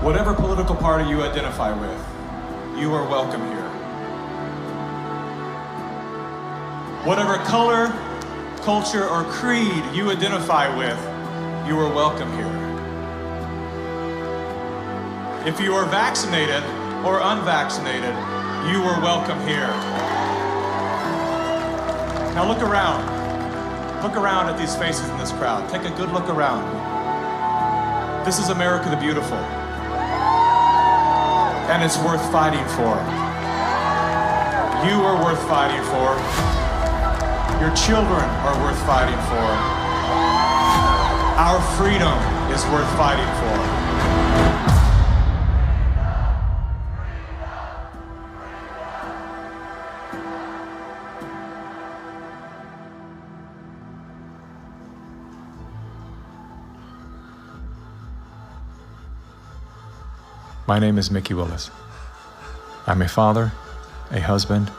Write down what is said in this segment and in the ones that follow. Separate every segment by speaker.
Speaker 1: Whatever political party you identify with, you are welcome here. Whatever color, culture, or creed you identify with, you are welcome here. If you are vaccinated or unvaccinated, you are welcome here. Now look around. Look around at these faces in this crowd. Take a good look around. This is America the Beautiful. And it's worth fighting for. You are worth fighting for. Your children are worth fighting for. Our freedom is worth fighting for.
Speaker 2: My name is Mickey Willis. I'm a father, a husband,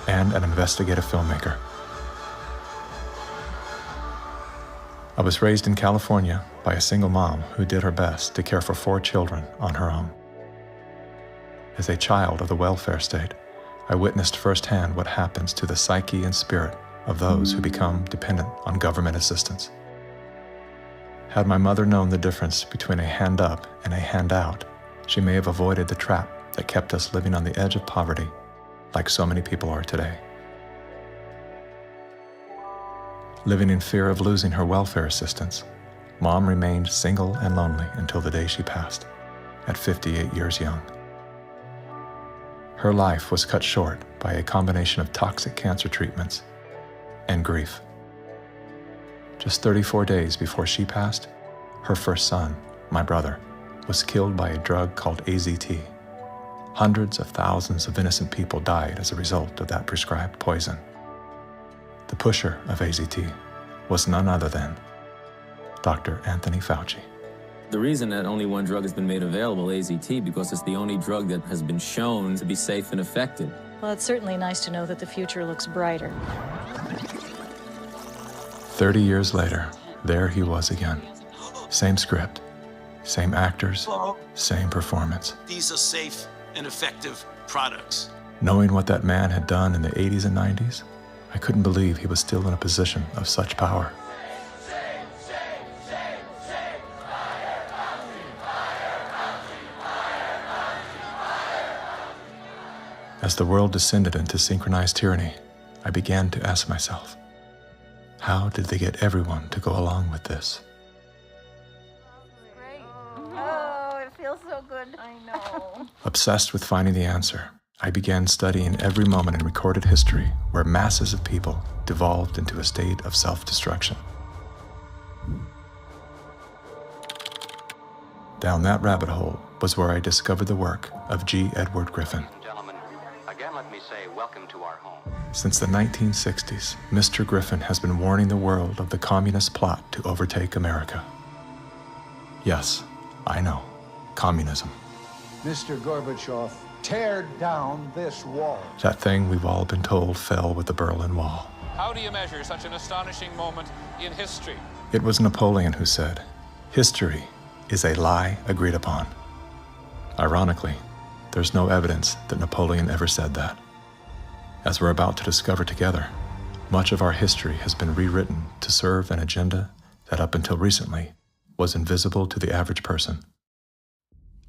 Speaker 2: and an investigative filmmaker. I was raised in California by a single mom who did her best to care for 4 children on her own. As a child of the welfare state, I witnessed firsthand what happens to the psyche and spirit of those who become dependent on government assistance. Had my mother known the difference between a hand up and a handout, she may have avoided the trap that kept us living on the edge of poverty, like so many people are today. Living in fear of losing her welfare assistance, Mom remained single and lonely until the day she passed, at 58 years young. Her life was cut short by a combination of toxic cancer treatments and grief. Just 34 days before she passed, her first son, my brother, was killed by a drug called AZT. Hundreds of thousands of innocent people died as a result of that prescribed poison. The pusher of AZT was none other than Dr. Anthony Fauci.
Speaker 3: The reason that only one drug has been made available, AZT, because it's the only drug that has been shown to be safe and effective.
Speaker 4: Well, it's certainly nice to know that the future looks brighter.
Speaker 2: 30 years later, there he was again. Same script, same actors, same performance.
Speaker 5: These are safe and effective products.
Speaker 2: Knowing what that man had done in the 80s and 90s, I couldn't believe he was still in a position of such power. As the world descended into synchronized tyranny, I began to ask myself, how did they get everyone to go along with this?
Speaker 6: So good. I know.
Speaker 2: Obsessed with finding the answer, I began studying every moment in recorded history where masses of people devolved into a state of self-destruction. Down that rabbit hole was where I discovered the work of G. Edward Griffin.
Speaker 7: Gentlemen, again let me say welcome to our home.
Speaker 2: Since the 1960s, Mr. Griffin has been warning the world of the communist plot to overtake America. Yes, I know. Communism.
Speaker 8: Mr. Gorbachev, tear down this wall.
Speaker 2: That thing we've all been told fell with the Berlin Wall.
Speaker 9: How do you measure such an astonishing moment in history?
Speaker 2: It was Napoleon who said, "History is a lie agreed upon." Ironically, there's no evidence that Napoleon ever said that. As we're about to discover together, much of our history has been rewritten to serve an agenda that up until recently was invisible to the average person.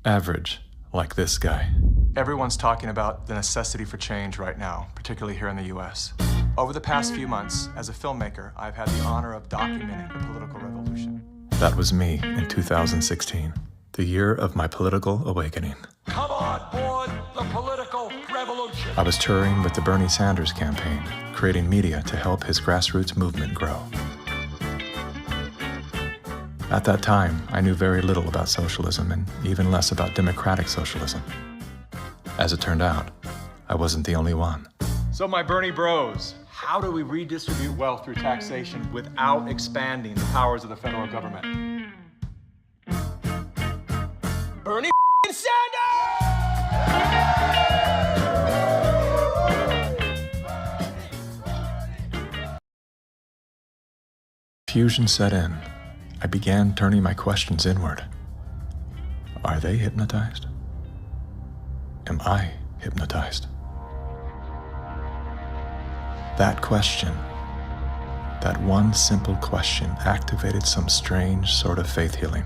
Speaker 2: Average, like this guy. Everyone's talking about the necessity for change right now, particularly here in the US. Over the past few months, as a filmmaker, I've had the honor of documenting the political revolution. That was me in 2016, the year of my political awakening.
Speaker 5: Come on board the political revolution.
Speaker 2: I was touring with the Bernie Sanders campaign, creating media to help his grassroots movement grow. At that time, I knew very little about socialism and even less about democratic socialism. As it turned out, I wasn't the only one.
Speaker 1: So my Bernie bros, how do we redistribute wealth through taxation without expanding the powers of the federal government?
Speaker 5: Bernie Sanders!
Speaker 2: Fusion set in. I began turning my questions inward. Are they hypnotized? Am I hypnotized? That question, that one simple question, activated some strange sort of faith healing.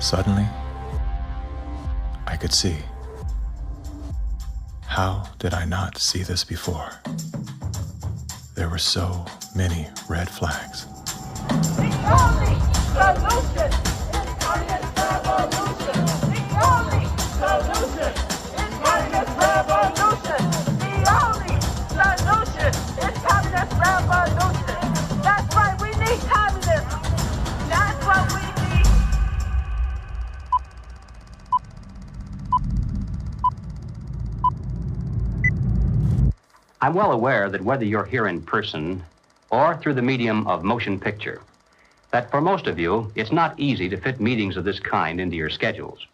Speaker 2: Suddenly, I could see. How did I not see this before? There were so many red flags.
Speaker 6: The only solution is communist revolution. The only solution is communist revolution. The only solution is communist revolution. That's right, we need communism. That's what we need.
Speaker 7: I'm well aware that whether you're here in person or through the medium of motion picture, that for most of you, it's not easy to fit meetings of this kind into your schedules.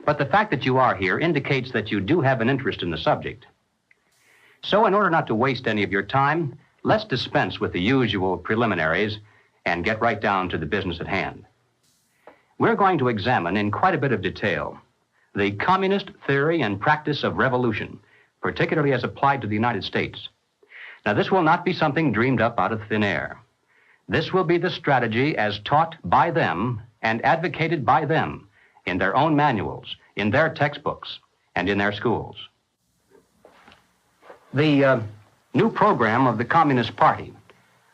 Speaker 7: But the fact that you are here indicates that you do have an interest in the subject. So in order not to waste any of your time, let's dispense with the usual preliminaries and get right down to the business at hand. We're going to examine in quite a bit of detail the communist theory and practice of revolution, particularly as applied to the United States. Now, this will not be something dreamed up out of thin air. This will be the strategy as taught by them and advocated by them in their own manuals, in their textbooks, and in their schools. The new program of the Communist Party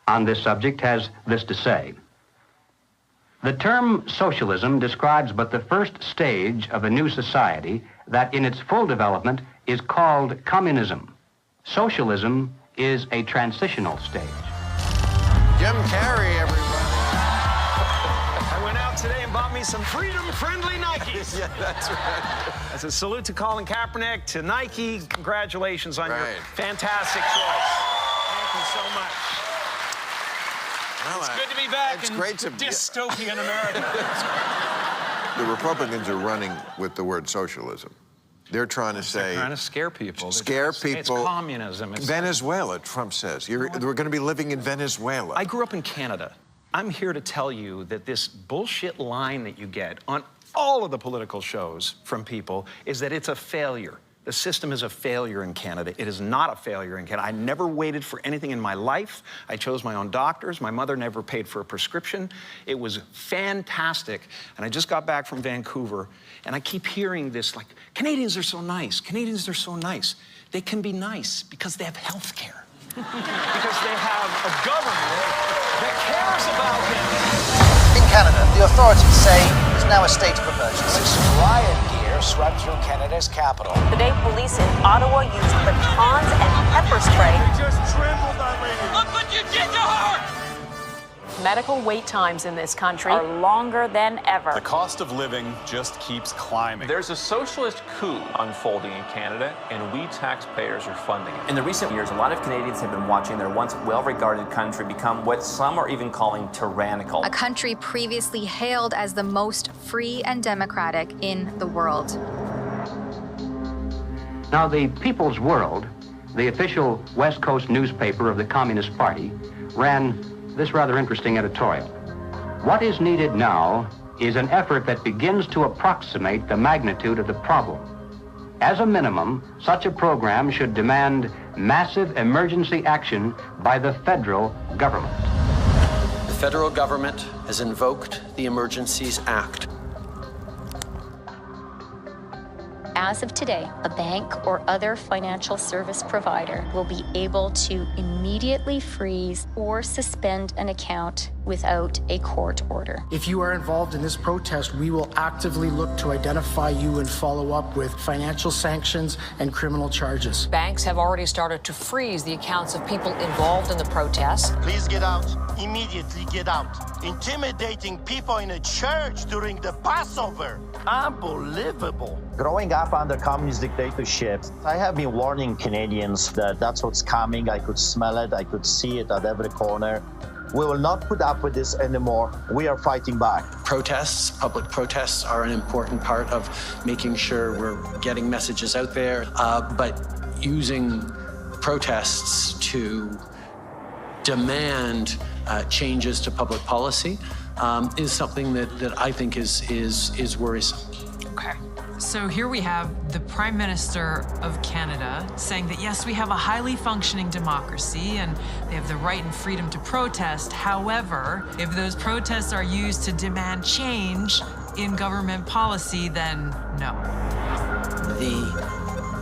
Speaker 7: on this subject has this to say. The term socialism describes but the first stage of a new society that in its full development is called communism. Socialism is a transitional stage.
Speaker 10: Jim Carrey, everybody.
Speaker 5: I went out today and bought me some freedom-friendly Nikes.
Speaker 10: Yeah, that's right.
Speaker 5: As a salute to Colin Kaepernick, to Nike, congratulations on your fantastic choice. Thank you so much.
Speaker 10: Well,
Speaker 5: it's good to be back
Speaker 10: it's
Speaker 5: in
Speaker 10: great to
Speaker 5: dystopian America.
Speaker 10: The Republicans are running with the word socialism. They're trying to say...
Speaker 5: They're trying to scare people.
Speaker 10: Scare people.
Speaker 5: It's communism. It's
Speaker 10: Venezuela, Trump says. We're going to be living in Venezuela.
Speaker 5: I grew up in Canada. I'm here to tell you that this bullshit line that you get on all of the political shows from people is that it's a failure. The system is a failure in Canada. It is not a failure in Canada. I never waited for anything in my life. I chose my own doctors. My mother never paid for a prescription. It was fantastic. And I just got back from Vancouver, and I keep hearing this, like, Canadians are so nice. Canadians are so nice. They can be nice because they have health care. Because they have a government that cares about them.
Speaker 11: In Canada, the authorities say there's now a state of emergency.
Speaker 12: Riot gear swept through Canada's capital.
Speaker 13: Today, police in Ottawa used batons and pepper spray.
Speaker 5: They just trampled that lady.
Speaker 14: Look what you did to her!
Speaker 13: Medical wait times in this country
Speaker 6: Are longer than ever.
Speaker 15: The cost of living just keeps climbing.
Speaker 16: There's a socialist coup unfolding in Canada, and we taxpayers are funding it.
Speaker 17: In the recent years, a lot of Canadians have been watching their once well-regarded country become what some are even calling tyrannical.
Speaker 18: A country previously hailed as the most free and democratic in the world.
Speaker 7: Now, the People's World, the official West Coast newspaper of the Communist Party, ran this rather interesting editorial. What is needed now is an effort that begins to approximate the magnitude of the problem. As a minimum, such a program should demand massive emergency action by the federal government.
Speaker 19: The federal government has invoked the Emergencies Act.
Speaker 20: As of today, a bank or other financial service provider will be able to immediately freeze or suspend an account without a court order.
Speaker 21: If you are involved in this protest, we will actively look to identify you and follow up with financial sanctions and criminal charges.
Speaker 22: Banks have already started to freeze the accounts of people involved in the protests.
Speaker 23: Please get out. Immediately get out. Intimidating people in a church during the Passover. Unbelievable.
Speaker 24: Growing up under communist dictatorship, I have been warning Canadians that that's what's coming. I could smell it. I could see it at every corner. We will not put up with this anymore. We are fighting back.
Speaker 19: Protests, public protests, are an important part of making sure we're getting messages out there, but using protests to demand changes to public policy is something that I think is worrisome.
Speaker 3: Okay. So here we have the Prime Minister of Canada saying that, yes, we have a highly functioning democracy and they have the right and freedom to protest. However, if those protests are used to demand change in government policy, then no.
Speaker 19: The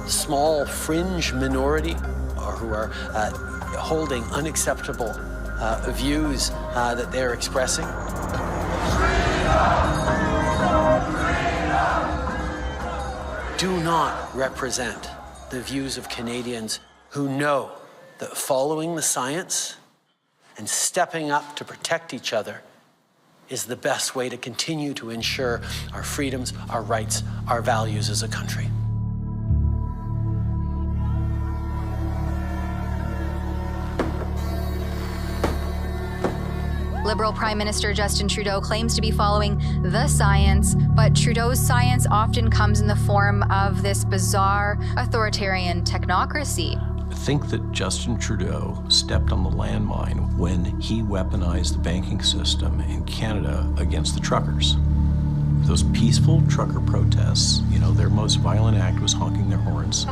Speaker 19: small fringe minority who are holding unacceptable views that they're expressing. Do not represent the views of Canadians who know that following the science and stepping up to protect each other is the best way to continue to ensure our freedoms, our rights, our values as a country.
Speaker 18: Liberal Prime Minister Justin Trudeau claims to be following the science, but Trudeau's science often comes in the form of this bizarre authoritarian technocracy.
Speaker 4: I think that Justin Trudeau stepped on the landmine when he weaponized the banking system in Canada against the truckers. Those peaceful trucker protests, their most violent act was honking their horns.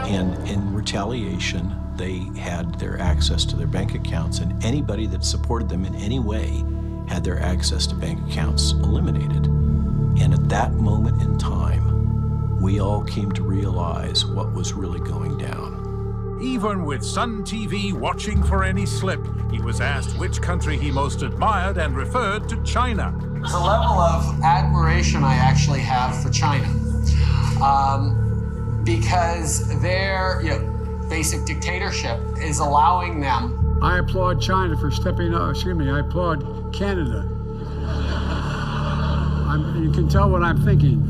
Speaker 4: And in retaliation, they had their access to their bank accounts, and anybody that supported them in any way had their access to bank accounts eliminated. And at that moment in time, we all came to realize what was really going down.
Speaker 8: Even with Sun TV watching for any slip, he was asked which country he most admired and referred to China.
Speaker 19: The level of admiration I actually have for China, because their basic dictatorship is allowing them.
Speaker 9: I applaud China for stepping up. I applaud Canada. You can tell what I'm thinking.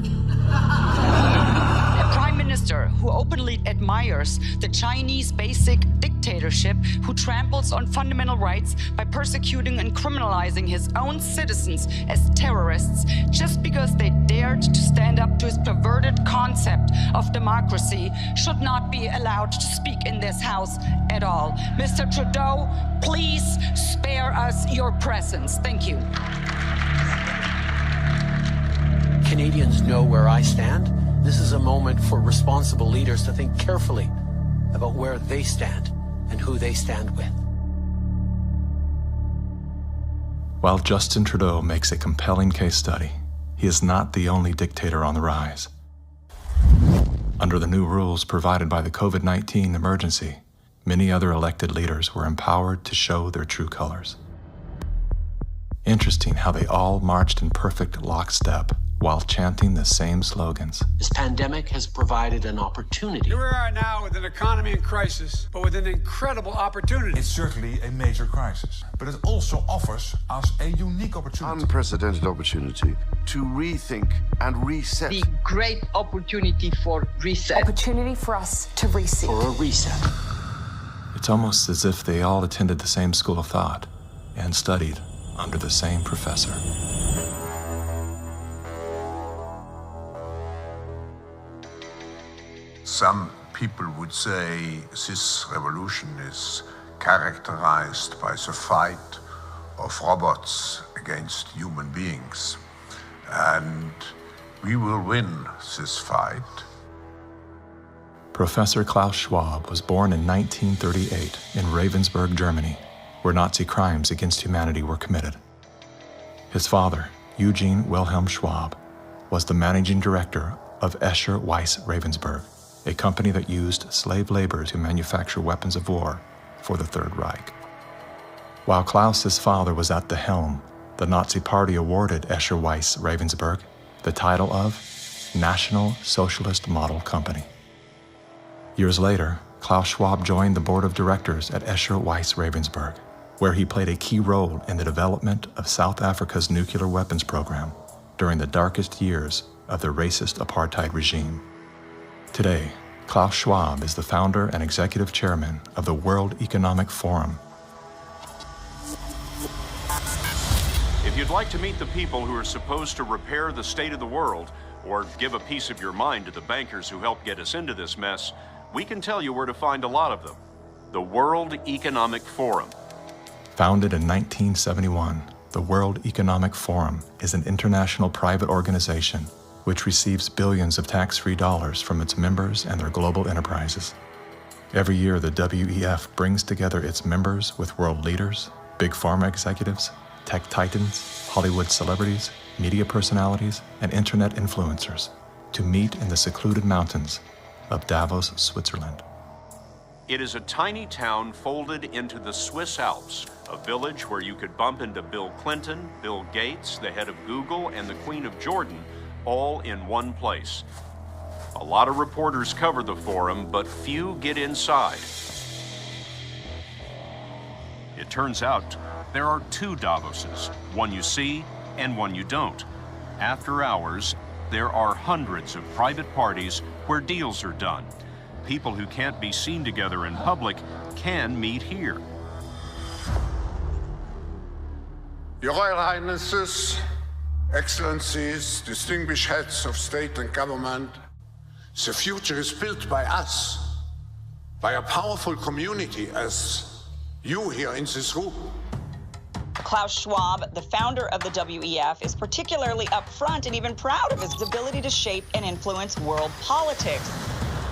Speaker 25: A prime minister who openly admires the Chinese basic dictatorship, who tramples on fundamental rights by persecuting and criminalizing his own citizens as terrorists just because they dared to stand up to his perverted concept of democracy, should not be allowed to speak in this House at all. Mr. Trudeau, please spare us your presence. Thank you.
Speaker 19: Canadians know where I stand. This is a moment for responsible leaders to think carefully about where they stand and who they stand with.
Speaker 2: While Justin Trudeau makes a compelling case study, he is not the only dictator on the rise. Under the new rules provided by the COVID-19 emergency, many other elected leaders were empowered to show their true colors. Interesting how they all marched in perfect lockstep while chanting the same slogans.
Speaker 19: This pandemic has provided an opportunity.
Speaker 9: Here we are now with an economy in crisis, but with an incredible opportunity.
Speaker 26: It's certainly a major crisis, but it also offers us a unique opportunity.
Speaker 10: Unprecedented opportunity to rethink and reset.
Speaker 27: The great opportunity for reset.
Speaker 13: Opportunity for us to reset.
Speaker 19: For a reset.
Speaker 2: It's almost as if they all attended the same school of thought and studied under the same professor.
Speaker 28: Some people would say this revolution is characterized by the fight of robots against human beings. And we will win this fight.
Speaker 2: Professor Klaus Schwab was born in 1938 in Ravensburg, Germany, where Nazi crimes against humanity were committed. His father, Eugene Wilhelm Schwab, was the managing director of Escher Weiss Ravensburg, a company that used slave labor to manufacture weapons of war for the Third Reich. While Klaus's father was at the helm, the Nazi Party awarded Escher Weiss Ravensburg the title of National Socialist Model Company. Years later, Klaus Schwab joined the board of directors at Escher Weiss Ravensburg, where he played a key role in the development of South Africa's nuclear weapons program during the darkest years of the racist apartheid regime. Today, Klaus Schwab is the founder and executive chairman of the World Economic Forum.
Speaker 29: If you'd like to meet the people who are supposed to repair the state of the world, or give a piece of your mind to the bankers who helped get us into this mess, we can tell you where to find a lot of them. The World Economic Forum.
Speaker 2: Founded in 1971, the World Economic Forum is an international private organization which receives billions of tax-free dollars from its members and their global enterprises. Every year, the WEF brings together its members with world leaders, big pharma executives, tech titans, Hollywood celebrities, media personalities, and internet influencers to meet in the secluded mountains of Davos, Switzerland.
Speaker 29: It is a tiny town folded into the Swiss Alps, a village where you could bump into Bill Clinton, Bill Gates, the head of Google, and the Queen of Jordan, all in one place. A lot of reporters cover the forum, but few get inside. It turns out there are two Davoses, one you see and one you don't. After hours, there are hundreds of private parties where deals are done. People who can't be seen together in public can meet here.
Speaker 26: Your Royal Highnesses, Excellencies, distinguished heads of state and government, the future is built by us, by a powerful community as you here in this room.
Speaker 25: Klaus Schwab, the founder of the WEF, is particularly upfront and even proud of his ability to shape and influence world politics.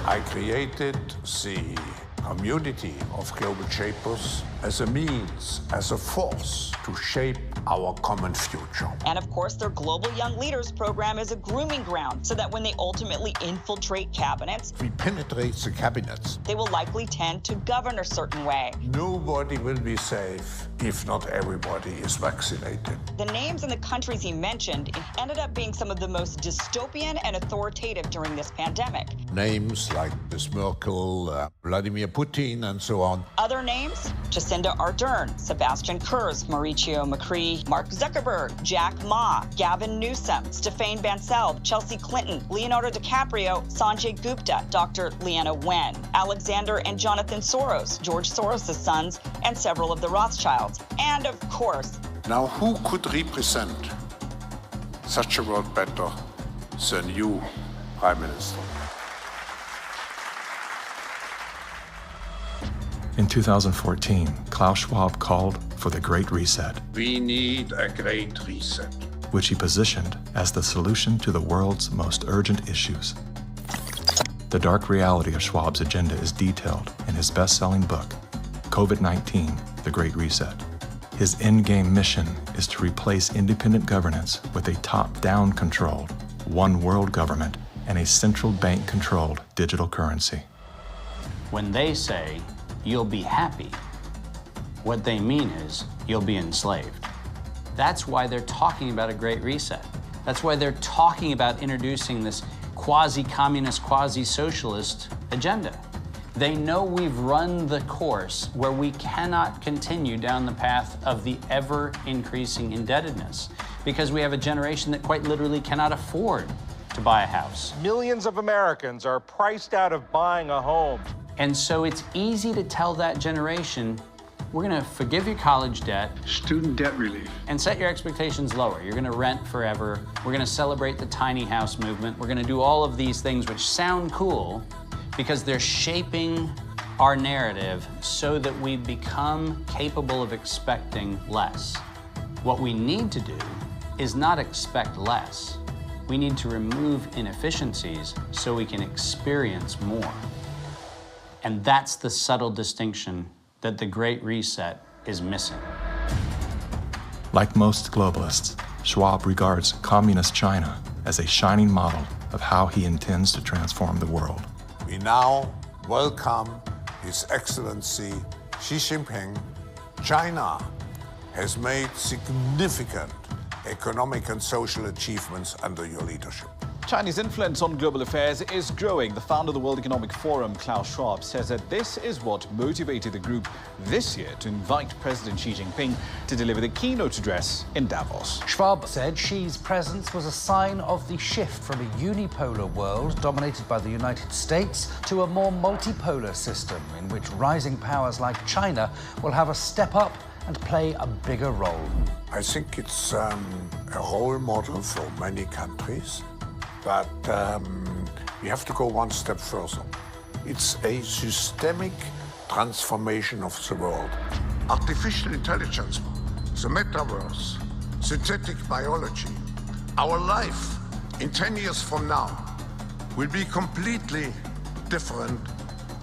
Speaker 26: I created the community of global shapers as a means, as a force to shape our common future.
Speaker 25: And of course, their Global Young Leaders program is a grooming ground so that when they ultimately infiltrate cabinets,
Speaker 26: We penetrate the cabinets.
Speaker 25: they will likely tend to govern a certain way.
Speaker 26: Nobody will be safe if not everybody is vaccinated.
Speaker 25: The names and the countries he mentioned ended up being some of the most dystopian and authoritative during this pandemic.
Speaker 26: Names like Ms. Merkel, Vladimir Putin, and so on.
Speaker 25: Other names, Jacinda Ardern, Sebastian Kurz, Mauricio Macri, Mark Zuckerberg, Jack Ma, Gavin Newsom, Stéphane Bancel, Chelsea Clinton, Leonardo DiCaprio, Sanjay Gupta, Dr. Leana Wen, Alexander and Jonathan Soros, George Soros' sons, and several of the Rothschilds. And of course,
Speaker 26: Now, who could represent such a world better than you, Prime Minister?
Speaker 2: In 2014, Klaus Schwab called for the Great Reset,
Speaker 26: We need a great reset.
Speaker 2: which he positioned as the solution to the world's most urgent issues. The dark reality of Schwab's agenda is detailed in his best-selling book, COVID-19, The Great Reset. His endgame mission is to replace independent governance with a top-down controlled, one world government and a central bank-controlled digital currency.
Speaker 1: When they say, you'll be happy, what they mean is, you'll be enslaved. That's why they're talking about a great reset. That's why they're talking about introducing this quasi-communist, quasi-socialist agenda. They know we've run the course where we cannot continue down the path of the ever-increasing indebtedness because we have a generation that quite literally cannot afford to buy a house.
Speaker 5: Millions of Americans are priced out of buying a home.
Speaker 1: And so it's easy to tell that generation, we're gonna forgive your college debt.
Speaker 9: Student debt relief.
Speaker 1: And set your expectations lower. You're gonna rent forever. We're gonna celebrate the tiny house movement. We're gonna do all of these things which sound cool because they're shaping our narrative so that we become capable of expecting less. What we need to do is not expect less. We need to remove inefficiencies so we can experience more. And that's the subtle distinction that the Great Reset is missing.
Speaker 2: Like most globalists, Schwab regards Communist China as a shining model of how he intends to transform the world.
Speaker 26: We now welcome His Excellency Xi Jinping. China has made significant economic and social achievements under your leadership.
Speaker 6: Chinese influence on global affairs is growing. The founder of the World Economic Forum, Klaus Schwab, says that this is what motivated the group this year to invite President Xi Jinping to deliver the keynote address in Davos.
Speaker 11: Schwab said Xi's presence was a sign of the shift from a unipolar world dominated by the United States to a more multipolar system in which rising powers like China will have a step up and play a bigger role.
Speaker 26: I think it's a role model for many countries, but we have to go one step further. It's a systemic transformation of the world. Artificial intelligence, the metaverse, synthetic biology. Our life in 10 years from now will be completely different,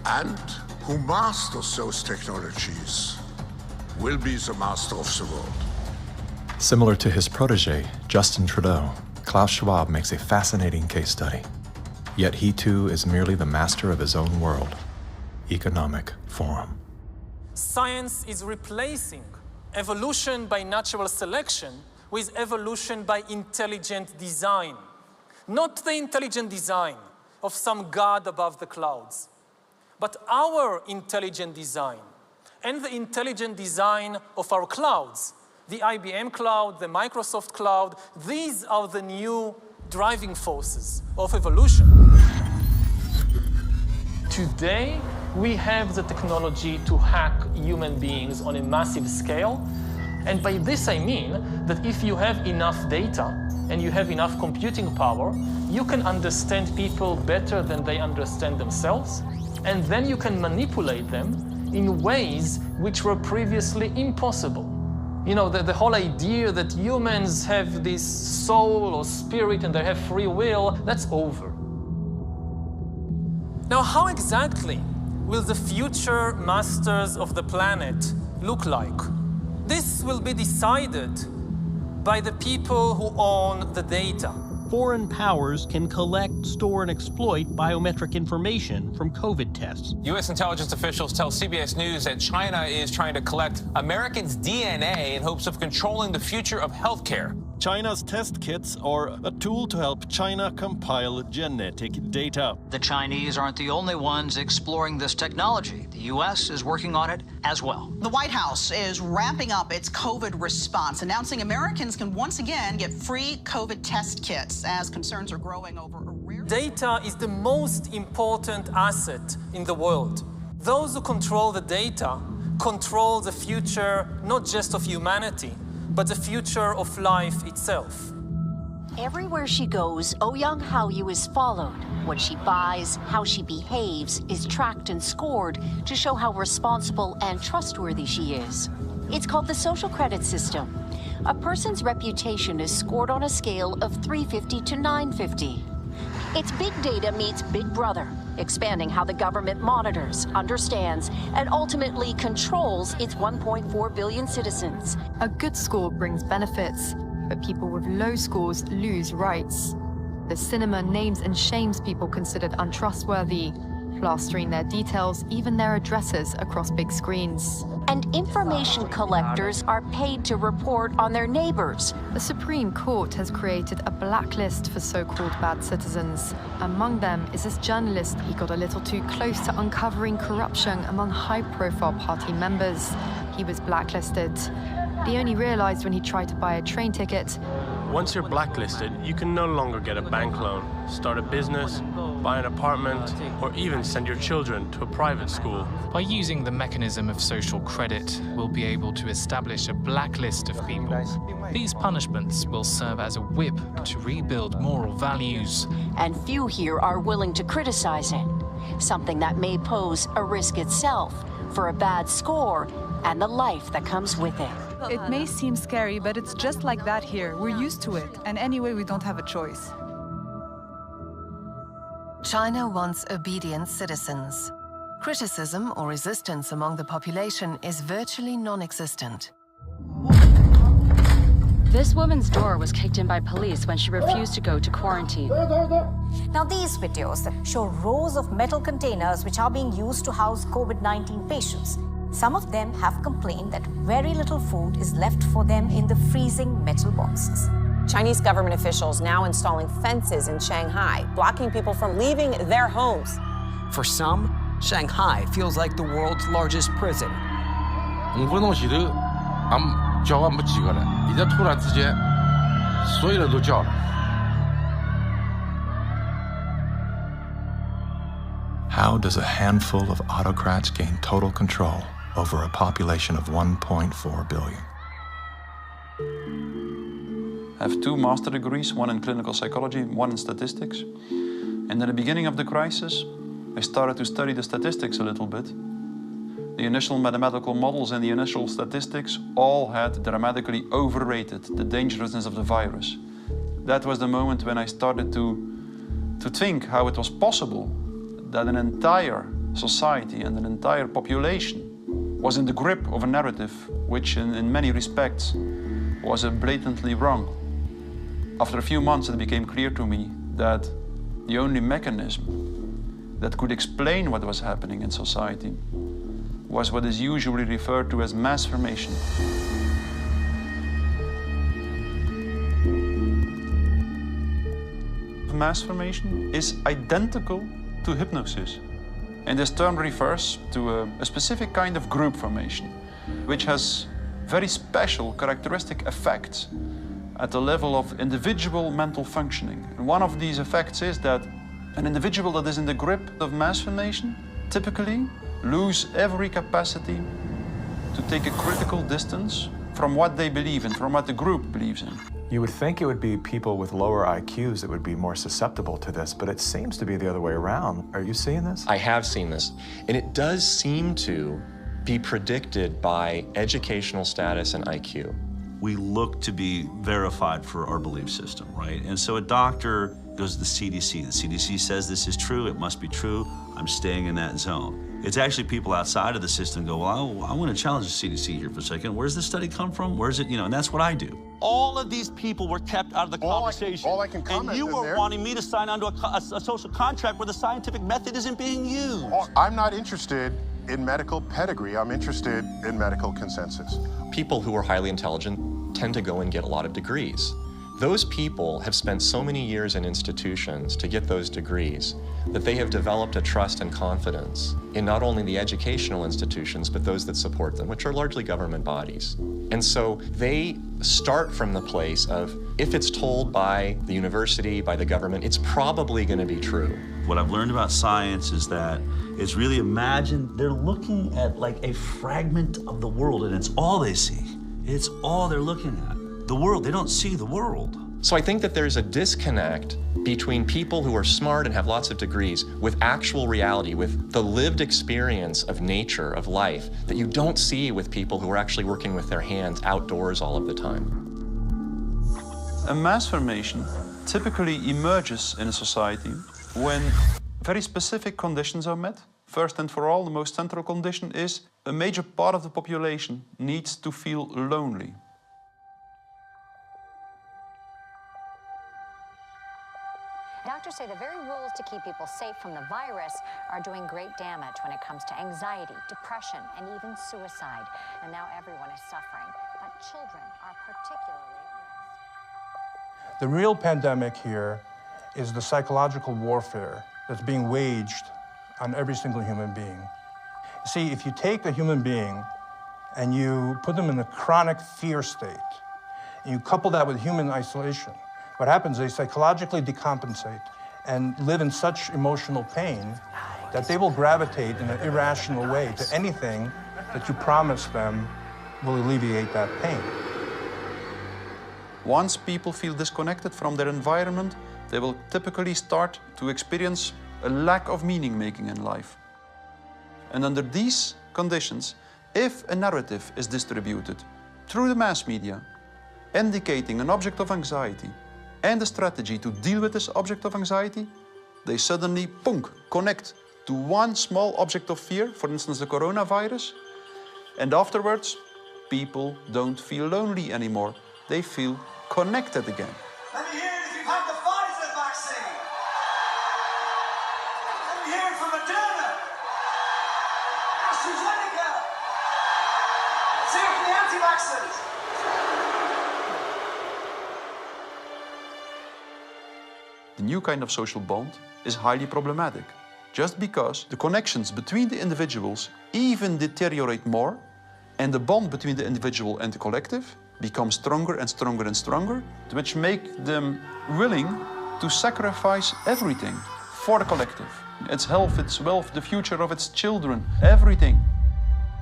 Speaker 26: and who masters those technologies will be the master of the world.
Speaker 2: Similar to his protege, Justin Trudeau, Klaus Schwab makes a fascinating case study. Yet he too is merely the master of his own world. Economic Forum.
Speaker 7: Science is replacing evolution by natural selection with evolution by intelligent design. Not the intelligent design of some god above the clouds, but our intelligent design and the intelligent design of our clouds. The IBM cloud, the Microsoft cloud, these are the new driving forces of evolution. Today, we have the technology to hack human beings on a massive scale. And by this I mean that if you have enough data and you have enough computing power, you can understand people better than they understand themselves, and then you can manipulate them in ways which were previously impossible. You know, the whole idea that humans have this soul or spirit and they have free will, that's over. Now, how exactly will the future masters of the planet look like? This will be decided by the people who own the data.
Speaker 12: Foreign powers can collect, store, and exploit biometric information from COVID tests.
Speaker 14: U.S. intelligence officials tell CBS News that China is trying to collect Americans' DNA in hopes of controlling the future of healthcare.
Speaker 12: China's test kits are a tool to help China compile genetic data.
Speaker 15: The Chinese aren't the only ones exploring this technology. The U.S. is working on it as well.
Speaker 16: The White House is ramping up its COVID response, announcing Americans can once again get free COVID test kits as concerns are growing over a rare...
Speaker 7: Data is the most important asset in the world. Those who control the data control the future, not just of humanity, but the future of life itself.
Speaker 17: Everywhere she goes, Ouyang Haoyu is followed. What she buys, how she behaves, is tracked and scored to show how responsible and trustworthy she is. It's called the social credit system. A person's reputation is scored on a scale of 350 to 950. It's big data meets Big Brother, expanding how the government monitors, understands, and ultimately controls its 1.4 billion citizens.
Speaker 20: A good score brings benefits, but people with low scores lose rights. The cinema names and shames people considered untrustworthy, plastering their details, even their addresses, across big screens.
Speaker 17: And information collectors are paid to report on their neighbors.
Speaker 20: The Supreme Court has created a blacklist for so-called bad citizens. Among them is this journalist. He got a little too close to uncovering corruption among high-profile party members. He was blacklisted. He only realized when he tried to buy a train ticket.
Speaker 12: Once you're blacklisted, you can no longer get a bank loan, start a business, buy an apartment, or even send your children to a private school.
Speaker 21: By using the mechanism of social credit, we'll be able to establish a blacklist of people. These punishments will serve as a whip to rebuild moral values.
Speaker 17: And few here are willing to criticize it, something that may pose a risk itself for a bad score and the life that comes with it.
Speaker 22: It may seem scary, but it's just like that here. We're used to it, and anyway, we don't have a choice.
Speaker 30: China wants obedient citizens. Criticism or resistance among the population is virtually non-existent.
Speaker 31: This woman's door was kicked in by police when she refused to go to quarantine.
Speaker 13: Now these videos show rows of metal containers which are being used to house COVID-19 patients. Some of them have complained that very little food is left for them in the freezing metal boxes.
Speaker 32: Chinese government officials now installing fences in Shanghai, blocking people from leaving their homes.
Speaker 33: For some, Shanghai feels like the world's largest prison.
Speaker 34: 5分钟前头，俺叫俺没几个了，现在突然之间，所有人都叫了。
Speaker 2: How does a handful of autocrats gain total control over a population of 1.4 billion?
Speaker 35: I have 2 master degrees, one in clinical psychology, one in statistics. And at the beginning of the crisis, I started to study the statistics a little bit. The initial mathematical models and the initial statistics all had dramatically overrated the dangerousness of the virus. That was the moment when I started to think how it was possible that an entire society and an entire population was in the grip of a narrative which in many respects was blatantly wrong. After a few months it became clear to me that the only mechanism that could explain what was happening in society was what is usually referred to as mass formation. Mass formation is identical to hypnosis. And this term refers to a specific kind of group formation, which has very special characteristic effects at the level of individual mental functioning. And one of these effects is that an individual that is in the grip of mass formation typically lose every capacity to take a critical distance from what they believe in, from what the group believes in.
Speaker 2: You would think it would be people with lower IQs that would be more susceptible to this, but it seems to be the other way around. Are you seeing this?
Speaker 1: I have seen this, and it does seem to be predicted by educational status and IQ.
Speaker 3: We look to be verified for our belief system, right? And so a doctor goes to the CDC. The CDC says this is true, it must be true, I'm staying in that zone. It's actually people outside of the system go, well, I want to challenge the CDC here for a second. Where's this study come from? Where's it, and that's what I do.
Speaker 4: All of these people were kept out of the conversation.
Speaker 5: All I can comment
Speaker 4: and you were
Speaker 5: there,
Speaker 4: wanting me to sign onto a social contract where the scientific method isn't being used.
Speaker 5: I'm not interested in medical pedigree. I'm interested in medical consensus.
Speaker 1: People who are highly intelligent tend to go and get a lot of degrees. Those people have spent so many years in institutions to get those degrees that they have developed a trust and confidence in not only the educational institutions, but those that support them, which are largely government bodies. And so they start from the place of, if it's told by the university, by the government, it's probably going to be true.
Speaker 3: What I've learned about science is that it's really, imagine they're looking at like a fragment of the world and it's all they see. It's all they're looking at. The world, they don't see the world.
Speaker 1: So I think that there's a disconnect between people who are smart and have lots of degrees with actual reality, with the lived experience of nature, of life, that you don't see with people who are actually working with their hands outdoors all of the time.
Speaker 35: A mass formation typically emerges in a society when very specific conditions are met. First and for all, the most central condition is a major part of the population needs to feel lonely.
Speaker 8: Doctors say the very rules to keep people safe from the virus are doing great damage when it comes to anxiety, depression, and even suicide. And now everyone is suffering, but children are particularly at risk.
Speaker 9: The real pandemic here is the psychological warfare that's being waged on every single human being. See, if you take a human being and you put them in a chronic fear state, and you couple that with human isolation, what happens is they psychologically decompensate and live in such emotional pain that they will gravitate in an irrational way to anything that you promise them will alleviate that pain.
Speaker 35: Once people feel disconnected from their environment, they will typically start to experience a lack of meaning-making in life. And under these conditions, if a narrative is distributed through the mass media, indicating an object of anxiety, and a strategy to deal with this object of anxiety, they suddenly, connect to one small object of fear, for instance, the coronavirus, and afterwards, people don't feel lonely anymore. They feel connected again.
Speaker 10: Let me hear it if you've had the Pfizer vaccine. Let me hear it from Moderna, AstraZeneca. Let's hear it from the anti-vaxxers.
Speaker 35: The new kind of social bond is highly problematic, just because the connections between the individuals even deteriorate more, and the bond between the individual and the collective becomes stronger and stronger and stronger, which make them willing to sacrifice everything for the collective. Its health, its wealth, the future of its children, everything.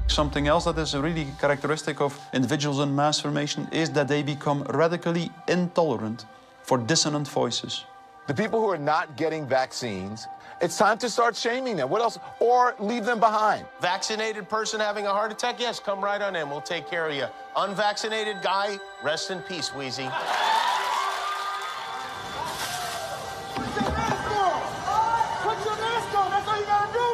Speaker 35: Something else that is really characteristic of individuals in mass formation is that they become radically intolerant for dissonant voices.
Speaker 6: The people who are not getting vaccines, it's time to start shaming them. What else? Or leave them behind.
Speaker 7: Vaccinated person having a heart attack? Yes, come right on in. We'll take care of you. Unvaccinated guy, rest in peace, Wheezy.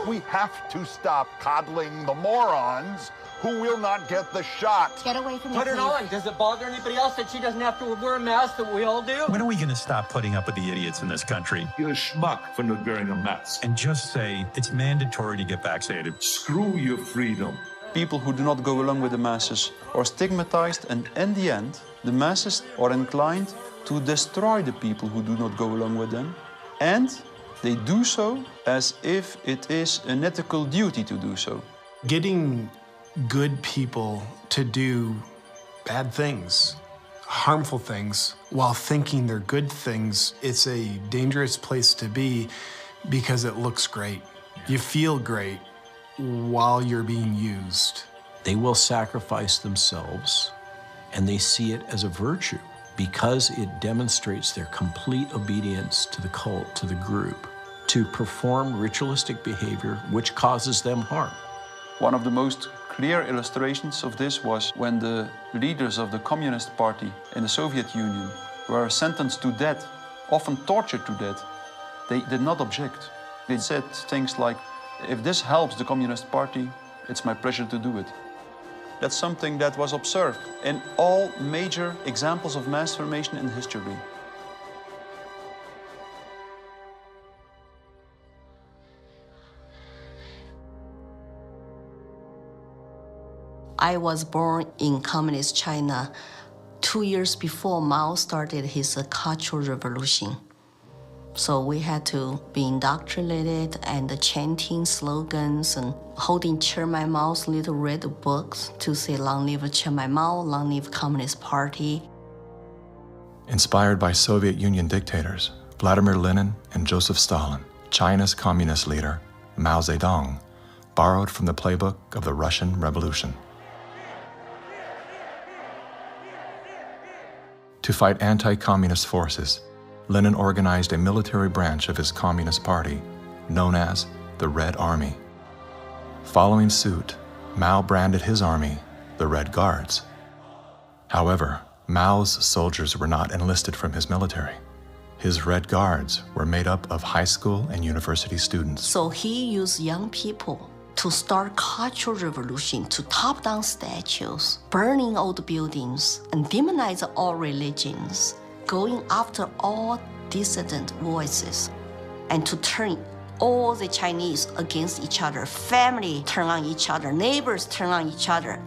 Speaker 11: We have to stop coddling the morons who will not get the shot.
Speaker 13: Get away from me,
Speaker 10: Put it on. Does it bother anybody else that she doesn't have to wear a mask that we all do?
Speaker 14: When are we going to stop putting up with the idiots in this country?
Speaker 15: You're a schmuck for not wearing a mask.
Speaker 14: And just say it's mandatory to get vaccinated.
Speaker 15: Screw your freedom.
Speaker 35: People who do not go along with the masses are stigmatized, and in the end, the masses are inclined to destroy the people who do not go along with them. And they do so as if it is an ethical duty to do so.
Speaker 16: Getting good people to do bad things, harmful things, while thinking they're good things, it's a dangerous place to be because it looks great. You feel great while you're being used.
Speaker 18: They will sacrifice themselves, and they see it as a virtue because it demonstrates their complete obedience to the cult, to the group, to perform ritualistic behavior which causes them harm.
Speaker 35: One of the most clear illustrations of this was when the leaders of the Communist Party in the Soviet Union were sentenced to death, often tortured to death. They did not object. They said things like, if this helps the Communist Party, it's my pleasure to do it. That's something that was observed in all major examples of mass formation in history.
Speaker 19: I was born in Communist China 2 years before Mao started his Cultural Revolution. So we had to be indoctrinated and chanting slogans and holding Chairman Mao's little red books to say, "Long live Chairman Mao, long live Communist Party."
Speaker 2: Inspired by Soviet Union dictators Vladimir Lenin and Joseph Stalin, China's communist leader, Mao Zedong, borrowed from the playbook of the Russian Revolution. To fight anti-communist forces, Lenin organized a military branch of his Communist Party, known as the Red Army. Following suit, Mao branded his army the Red Guards. However, Mao's soldiers were not enlisted from his military. His Red Guards were made up of high school and university students.
Speaker 19: So he used young people to start Cultural Revolution, to top down statues, burning old buildings, and demonize all religions, going after all dissident voices, and to turn all the Chinese against each other. Family turn on each other, neighbors turn on each other.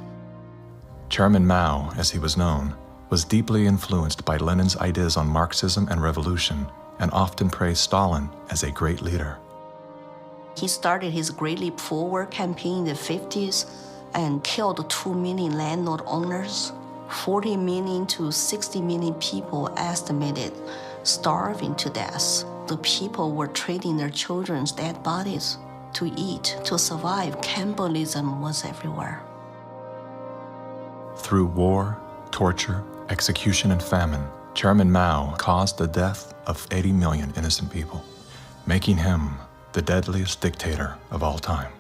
Speaker 2: Chairman Mao, as he was known, was deeply influenced by Lenin's ideas on Marxism and revolution, and often praised Stalin as a great leader.
Speaker 19: He started his Great Leap Forward campaign in the 50s and killed 2 million landlord owners. 40 million to 60 million people estimated starving to death. The people were trading their children's dead bodies to eat, to survive. Cannibalism was everywhere.
Speaker 2: Through war, torture, execution, and famine, Chairman Mao caused the death of 80 million innocent people, making him the deadliest dictator of all time.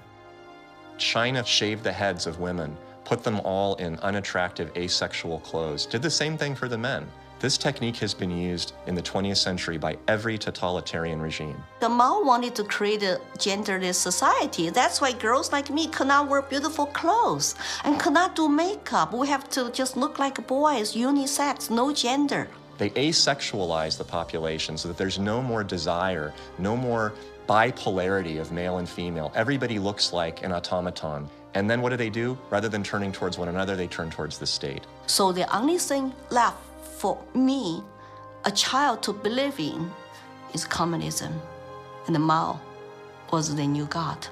Speaker 1: China shaved the heads of women, put them all in unattractive asexual clothes, did the same thing for the men. This technique has been used in the 20th century by every totalitarian regime.
Speaker 19: The Mao wanted to create a genderless society. That's why girls like me could not wear beautiful clothes and could not do makeup. We have to just look like boys, unisex, no gender.
Speaker 1: They asexualize the population so that there's no more desire, no more bipolarity of male and female. Everybody looks like an automaton. And then what do? Rather than turning towards one another, they turn towards the state.
Speaker 19: So the only thing left for me, a child, to believe in is communism. And Mao was the new God.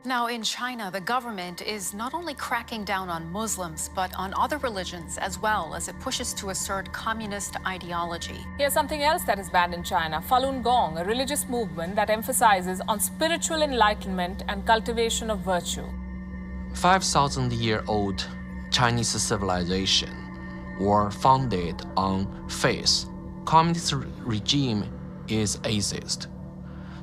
Speaker 12: Now, in China, the government is not only cracking down on Muslims, but on other religions as well, as it pushes to assert communist ideology.
Speaker 17: Here's something else that is banned in China: Falun Gong, a religious movement that emphasizes on spiritual enlightenment and cultivation of virtue.
Speaker 20: 5,000-year-old Chinese civilization were founded on faith. Communist regime is atheist.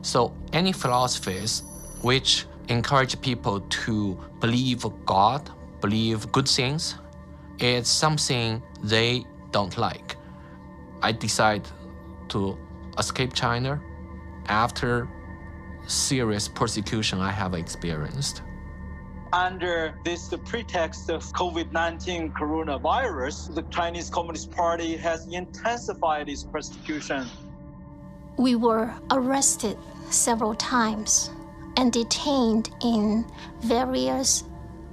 Speaker 20: So any philosophies which encourage people to believe God, believe good things, it's something they don't like. I decided to escape China after serious persecution I have experienced.
Speaker 21: Under this pretext of COVID-19 coronavirus, the Chinese Communist Party has intensified its persecution.
Speaker 22: We were arrested several times and detained in various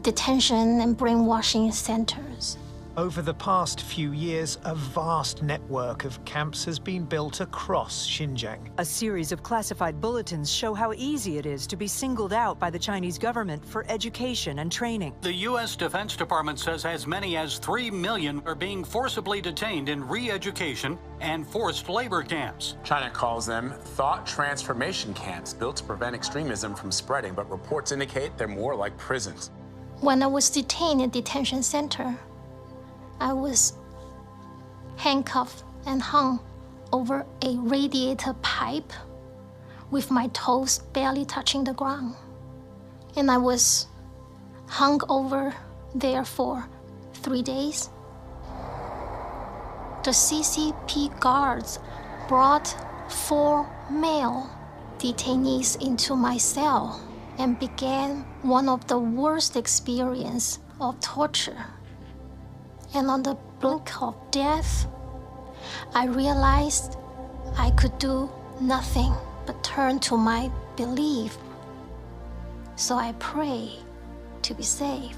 Speaker 22: detention and brainwashing centers.
Speaker 23: Over the past few years, a vast network of camps has been built across Xinjiang.
Speaker 24: A series of classified bulletins show how easy it is to be singled out by the Chinese government for education and training.
Speaker 25: The U.S. Defense Department says as many as 3 million are being forcibly detained in re-education and forced labor camps.
Speaker 26: China calls them thought transformation camps built to prevent extremism from spreading, but reports indicate they're more like prisons.
Speaker 22: When I was detained in detention center, I was handcuffed and hung over a radiator pipe with my toes barely touching the ground. And I was hung over there for 3 days. The CCP guards brought 4 male detainees into my cell and began one of the worst experiences of torture. And on the brink of death, I realized I could do nothing but turn to my belief. So I prayed to be saved.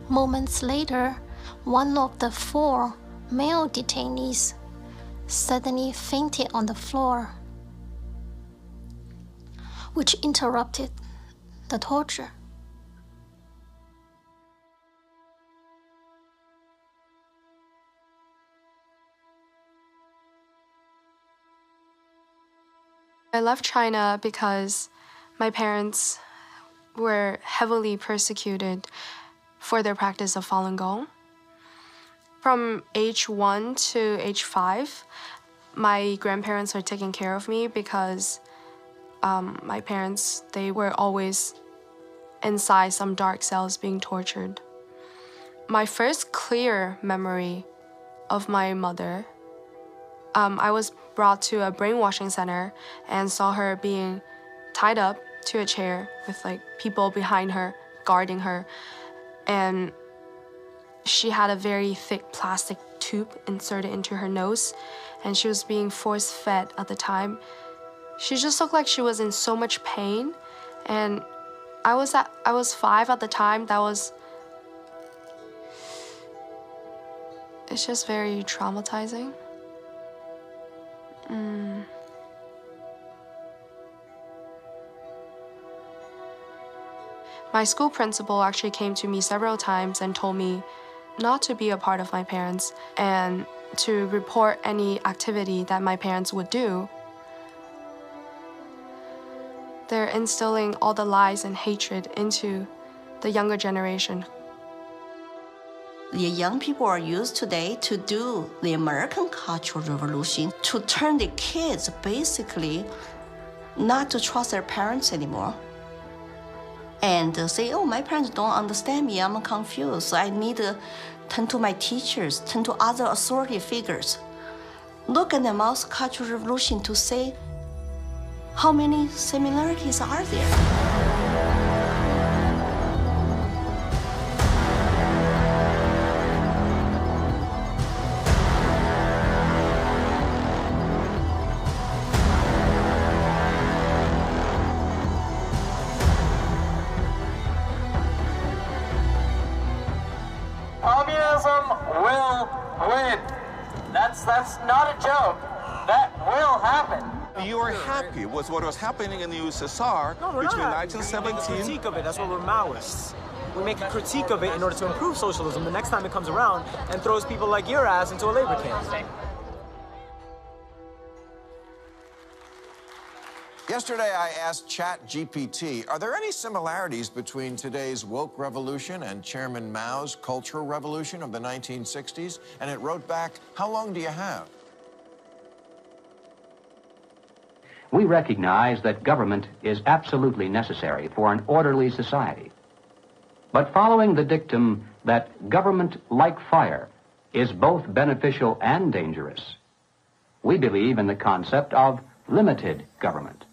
Speaker 22: Moments later, one of the 4 male detainees suddenly fainted on the floor, which interrupted the torture.
Speaker 25: I left China because my parents were heavily persecuted for their practice of Falun Gong. From age 1 to age 5, my grandparents were taking care of me because my parents, they were always inside some dark cells being tortured. My first clear memory of my mother, I was brought to a brainwashing center and saw her being tied up to a chair with like people behind her guarding her, and she had a very thick plastic tube inserted into her nose, and she was being force-fed at the time. She just looked like she was in so much pain, and I was 5 at the time. It's just very traumatizing. My school principal actually came to me several times and told me not to be a part of my parents and to report any activity that my parents would do. They're instilling all the lies and hatred into the younger generation.
Speaker 19: The young people are used today to do the American Cultural Revolution, to turn the kids basically not to trust their parents anymore. And say, oh, my parents don't understand me, I'm confused, so I need to turn to my teachers, turn to other authority figures. Look at the Mao's Cultural Revolution to say how many similarities are there.
Speaker 21: Communism will win. That's not a joke. That will happen.
Speaker 3: You are happy with what was happening in the USSR between 1917...
Speaker 23: We make a critique of it. That's what we're Maoists. We make a critique of it in order to improve socialism the next time it comes around and throws people like your ass into a labor camp.
Speaker 4: Yesterday, I asked ChatGPT, are there any similarities between today's woke revolution and Chairman Mao's Cultural Revolution of the 1960s? And it wrote back, how long do you have?
Speaker 5: We recognize that government is absolutely necessary for an orderly society. But following the dictum that government, like fire, is both beneficial and dangerous, we believe in the concept of limited government.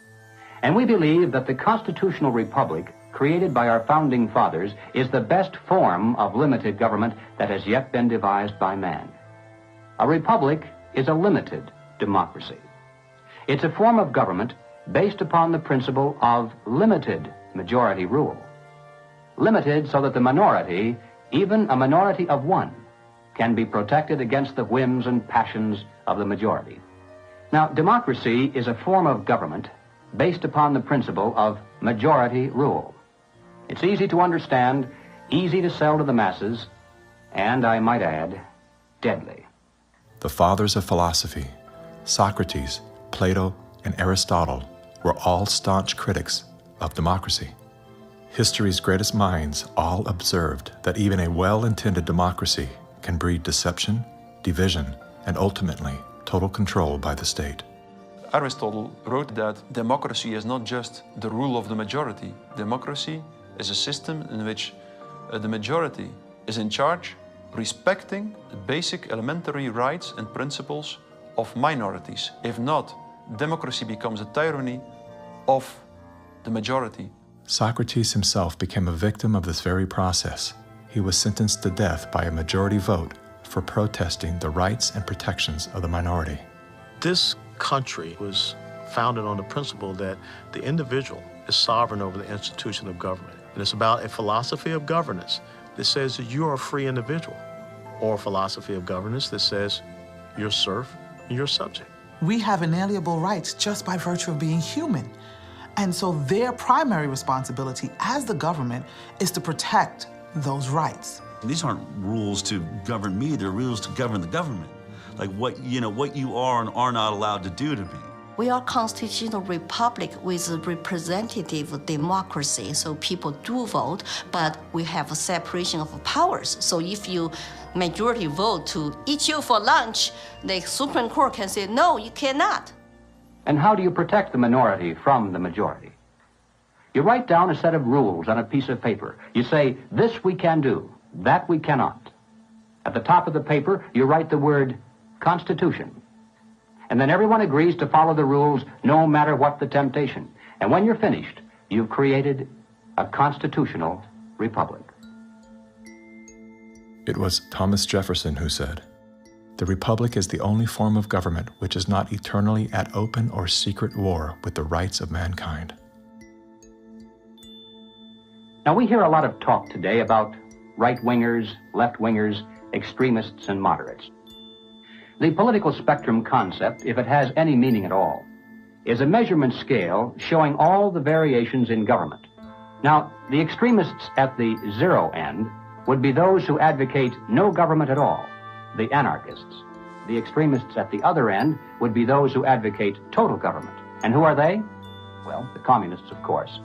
Speaker 5: And we believe that the constitutional republic created by our founding fathers is the best form of limited government that has yet been devised by man. A republic is a limited democracy. It's a form of government based upon the principle of limited majority rule. Limited so that the minority, even a minority of one, can be protected against the whims and passions of the majority. Now, democracy is a form of government based upon the principle of majority rule. It's easy to understand, easy to sell to the masses, and, I might add, deadly.
Speaker 2: The fathers of philosophy, Socrates, Plato, and Aristotle, were all staunch critics of democracy. History's greatest minds all observed that even a well-intended democracy can breed deception, division, and ultimately total control by the state.
Speaker 35: Aristotle wrote that democracy is not just the rule of the majority. Democracy is a system in which the majority is in charge, respecting the basic elementary rights and principles of minorities. If not, democracy becomes a tyranny of the majority.
Speaker 2: Socrates himself became a victim of this very process. He was sentenced to death by a majority vote for protesting the rights and protections of the minority.
Speaker 6: This country was founded on the principle that the individual is sovereign over the institution of government. And it's about a philosophy of governance that says that you are a free individual, or a philosophy of governance that says you're a serf and you're a subject.
Speaker 7: We have inalienable rights just by virtue of being human. And so their primary responsibility as the government is to protect those rights.
Speaker 8: These aren't rules to govern me, they're rules to govern the government. Like what you are and are not allowed to do to me.
Speaker 19: We are a constitutional republic with a representative democracy, so people do vote, but we have a separation of powers. So if you majority vote to eat you for lunch, the Supreme Court can say, no, you cannot.
Speaker 5: And how do you protect the minority from the majority? You write down a set of rules on a piece of paper. You say, this we can do, that we cannot. At the top of the paper, you write the word Constitution. And then everyone agrees to follow the rules no matter what the temptation. And when you're finished, you've created a constitutional republic.
Speaker 2: It was Thomas Jefferson who said, "The republic is the only form of government which is not eternally at open or secret war with the rights of mankind."
Speaker 5: Now, we hear a lot of talk today about right-wingers, left-wingers, extremists, and moderates. The political spectrum concept, if it has any meaning at all, is a measurement scale showing all the variations in government. Now, the extremists at the zero end would be those who advocate no government at all, the anarchists. The extremists at the other end would be those who advocate total government. And who are they? Well, the communists, of course,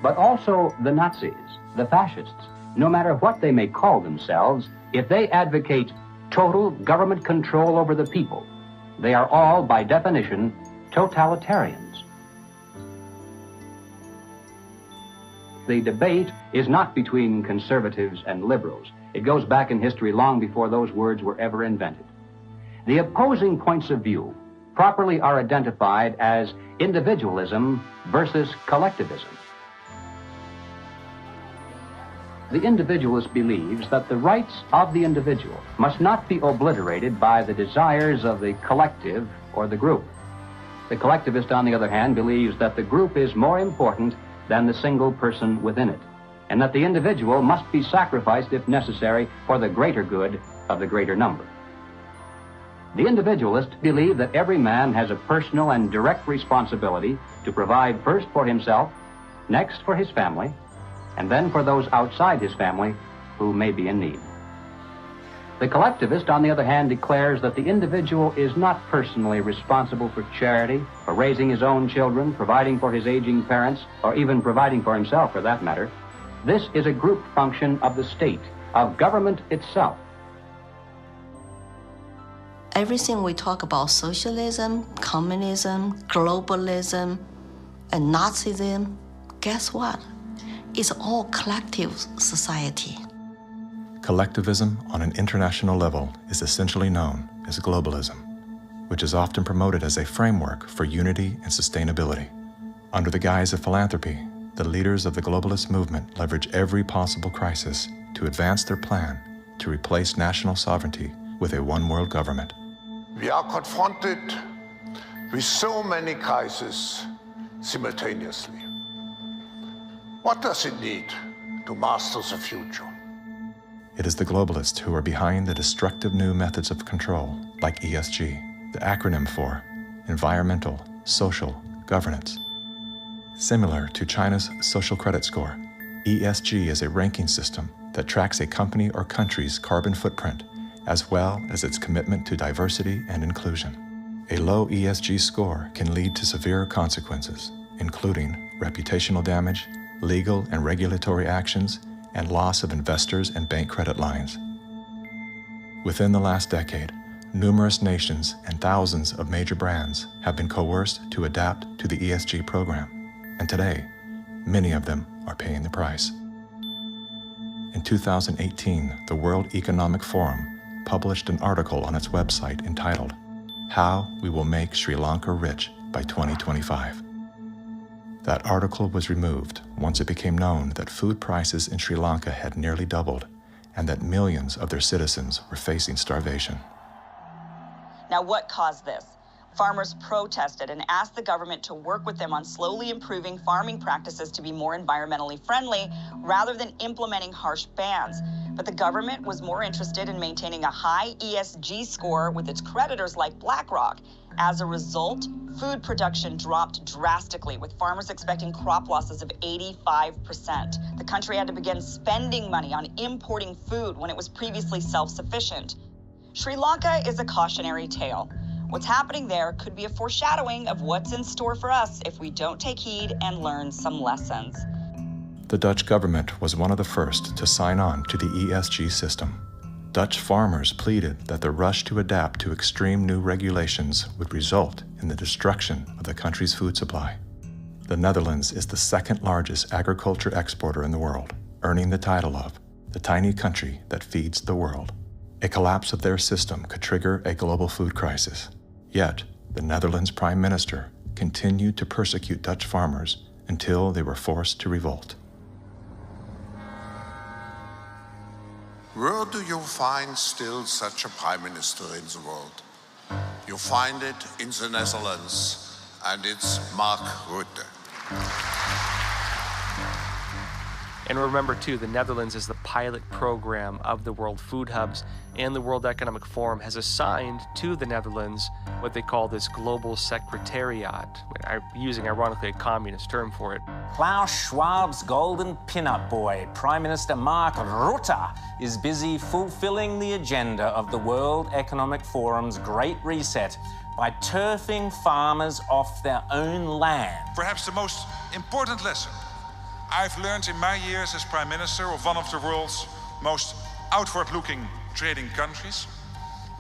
Speaker 5: but also the Nazis, the fascists. No matter what they may call themselves, if they advocate total government control over the people, they are all, by definition, totalitarians. The debate is not between conservatives and liberals. It goes back in history long before those words were ever invented. The opposing points of view properly are identified as individualism versus collectivism. The individualist believes that the rights of the individual must not be obliterated by the desires of the collective or the group. The collectivist, on the other hand, believes that the group is more important than the single person within it, and that the individual must be sacrificed if necessary for the greater good of the greater number. The individualists believe that every man has a personal and direct responsibility to provide first for himself, next for his family, and then for those outside his family who may be in need. The collectivist, on the other hand, declares that the individual is not personally responsible for charity, for raising his own children, providing for his aging parents, or even providing for himself, for that matter. This is a group function of the state, of government itself.
Speaker 19: Everything we talk about, socialism, communism, globalism, and Nazism, guess what? It's all collective society.
Speaker 2: Collectivism on an international level is essentially known as globalism, which is often promoted as a framework for unity and sustainability. Under the guise of philanthropy, the leaders of the globalist movement leverage every possible crisis to advance their plan to replace national sovereignty with a one-world government.
Speaker 9: We are confronted with so many crises simultaneously. What does it need to master the future?
Speaker 2: It is the globalists who are behind the destructive new methods of control, like ESG, the acronym for Environmental, Social, Governance. Similar to China's social credit score, ESG is a ranking system that tracks a company or country's carbon footprint, as well as its commitment to diversity and inclusion. A low ESG score can lead to severe consequences, including reputational damage, legal and regulatory actions, and loss of investors and bank credit lines. Within the last decade, numerous nations and thousands of major brands have been coerced to adapt to the ESG program, and today, many of them are paying the price. In 2018, the World Economic Forum published an article on its website entitled, "How We Will Make Sri Lanka Rich by 2025. That article was removed once it became known that food prices in Sri Lanka had nearly doubled and that millions of their citizens were facing starvation.
Speaker 10: Now, what caused this? Farmers protested and asked the government to work with them on slowly improving farming practices to be more environmentally friendly rather than implementing harsh bans. But the government was more interested in maintaining a high ESG score with its creditors like BlackRock. As a result, food production dropped drastically, with farmers expecting crop losses of 85%. The country had to begin spending money on importing food when it was previously self-sufficient. Sri Lanka is a cautionary tale. What's happening there could be a foreshadowing of what's in store for us if we don't take heed and learn some lessons.
Speaker 2: The Dutch government was one of the first to sign on to the ESG system. Dutch farmers pleaded that the rush to adapt to extreme new regulations would result in the destruction of the country's food supply. The Netherlands is the second largest agriculture exporter in the world, earning the title of the tiny country that feeds the world. A collapse of their system could trigger a global food crisis. Yet, the Netherlands Prime Minister continued to persecute Dutch farmers until they were forced to revolt.
Speaker 9: Where do you find still such a prime minister in the world? You find it in the Netherlands, and it's Mark Rutte.
Speaker 11: And remember, too, the Netherlands is the pilot program of the World Food Hubs, and the World Economic Forum has assigned to the Netherlands what they call this Global Secretariat, using, ironically, a communist term for it.
Speaker 13: Klaus Schwab's golden pin-up boy, Prime Minister Mark Rutte, is busy fulfilling the agenda of the World Economic Forum's Great Reset by turfing farmers off their own land.
Speaker 14: Perhaps the most important lesson I've learned in my years as Prime Minister of one of the world's most outward-looking trading countries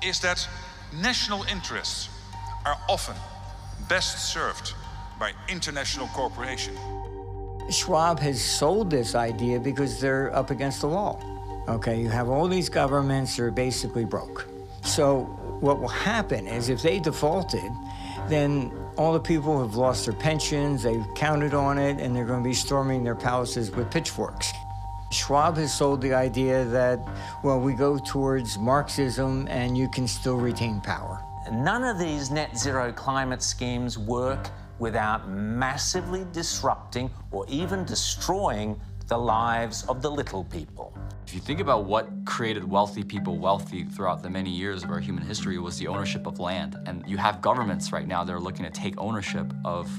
Speaker 14: is that national interests are often best served by international cooperation.
Speaker 15: Schwab has sold this idea because they're up against the wall. Okay, you have all these governments that are basically broke. So what will happen is if they defaulted, then all the people who have lost their pensions, they've counted on it, and they're going to be storming their palaces with pitchforks. Schwab has sold the idea that, well, we go towards Marxism and you can still retain power.
Speaker 13: None of these net zero climate schemes work without massively disrupting or even destroying the lives of the little people.
Speaker 1: If you think about what created wealthy people wealthy throughout the many years of our human history, it was the ownership of land. And you have governments right now that are looking to take ownership of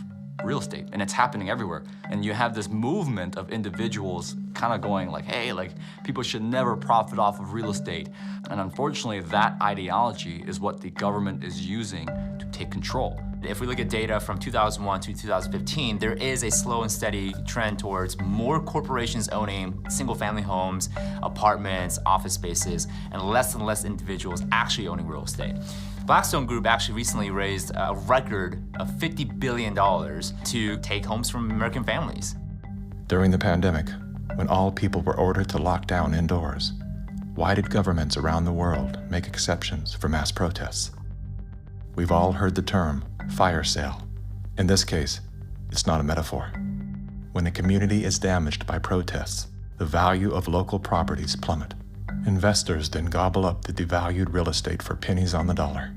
Speaker 1: real estate, and it's happening everywhere. And you have this movement of individuals kind of going like, hey, like people should never profit off of real estate. And unfortunately, that ideology is what the government is using to take control.
Speaker 12: If we look at data from 2001 to 2015, there is a slow and steady trend towards more corporations owning single-family homes, apartments, office spaces, and less individuals actually owning real estate. Blackstone Group actually recently raised a record of $50 billion to take homes from American families.
Speaker 2: During the pandemic, when all people were ordered to lock down indoors, why did governments around the world make exceptions for mass protests? We've all heard the term fire sale. In this case, it's not a metaphor. When a community is damaged by protests, the value of local properties plummet. Investors then gobble up the devalued real estate for pennies on the dollar.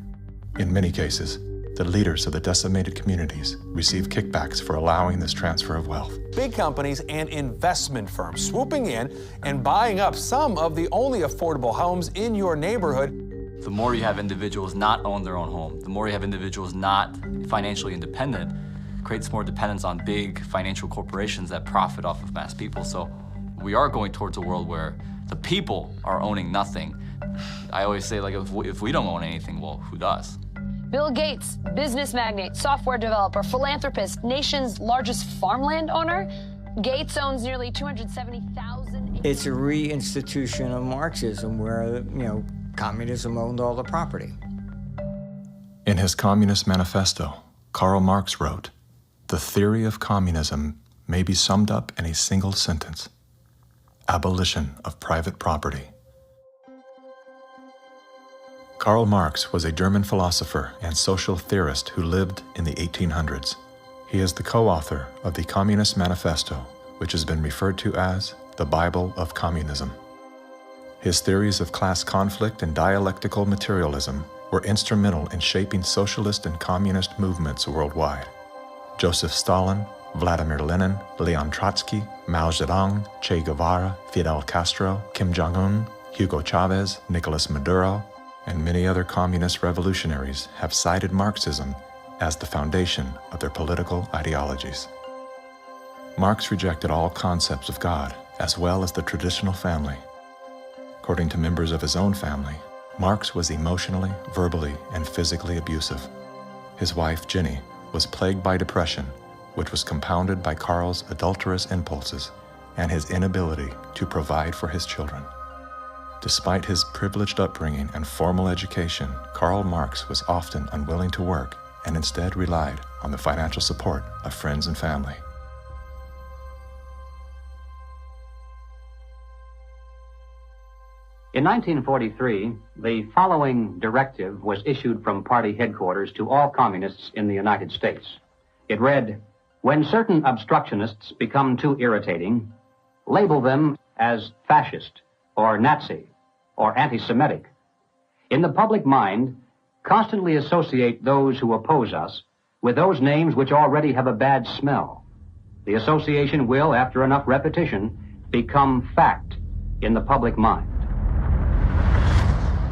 Speaker 2: In many cases, the leaders of the decimated communities receive kickbacks for allowing this transfer of wealth.
Speaker 16: Big companies and investment firms swooping in and buying up some of the only affordable homes in your neighborhood.
Speaker 1: The more you have individuals not own their own home, the more you have individuals not financially independent, creates more dependence on big financial corporations that profit off of mass people. So we are going towards a world where the people are owning nothing. I always say, like, if we don't own anything, well, who does?
Speaker 17: Bill Gates, business magnate, software developer, philanthropist, nation's largest farmland owner. Gates owns nearly 270,000.
Speaker 15: It's a reinstitution of Marxism where, communism owned all the property.
Speaker 2: In his Communist Manifesto, Karl Marx wrote, "The theory of communism may be summed up in a single sentence: abolition of private property." Karl Marx was a German philosopher and social theorist who lived in the 1800s. He is the co-author of the Communist Manifesto, which has been referred to as the Bible of Communism. His theories of class conflict and dialectical materialism were instrumental in shaping socialist and communist movements worldwide. Joseph Stalin, Vladimir Lenin, Leon Trotsky, Mao Zedong, Che Guevara, Fidel Castro, Kim Jong-un, Hugo Chavez, Nicolas Maduro, and many other communist revolutionaries have cited Marxism as the foundation of their political ideologies. Marx rejected all concepts of God, as well as the traditional family. According to members of his own family, Marx was emotionally, verbally, and physically abusive. His wife, Jenny, was plagued by depression, which was compounded by Karl's adulterous impulses and his inability to provide for his children. Despite his privileged upbringing and formal education, Karl Marx was often unwilling to work and instead relied on the financial support of friends and family.
Speaker 5: In 1943, the following directive was issued from party headquarters to all communists in the United States. It read, "When certain obstructionists become too irritating, label them as fascist or Nazi or anti-Semitic. In the public mind, constantly associate those who oppose us with those names which already have a bad smell. The association will, after enough repetition, become fact in the public mind."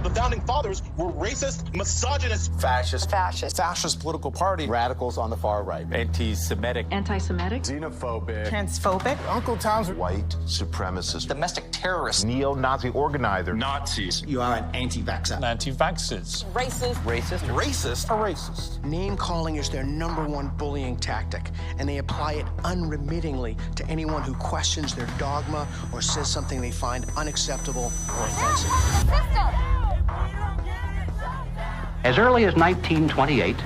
Speaker 18: The founding fathers were racist, misogynist,
Speaker 16: Fascist political party,
Speaker 18: radicals on the far right,
Speaker 16: anti-Semitic,
Speaker 18: xenophobic,
Speaker 20: transphobic,
Speaker 18: Uncle Tom's
Speaker 4: white supremacist,
Speaker 18: domestic terrorist,
Speaker 20: neo-Nazi organizer,
Speaker 18: Nazis.
Speaker 20: You are an anti-vaxxer.
Speaker 16: anti-vaxxers,
Speaker 18: racist.
Speaker 20: Name calling is their #1 bullying tactic, and they apply it unremittingly to anyone who questions their dogma or says something they find unacceptable or offensive.
Speaker 5: As early as 1928,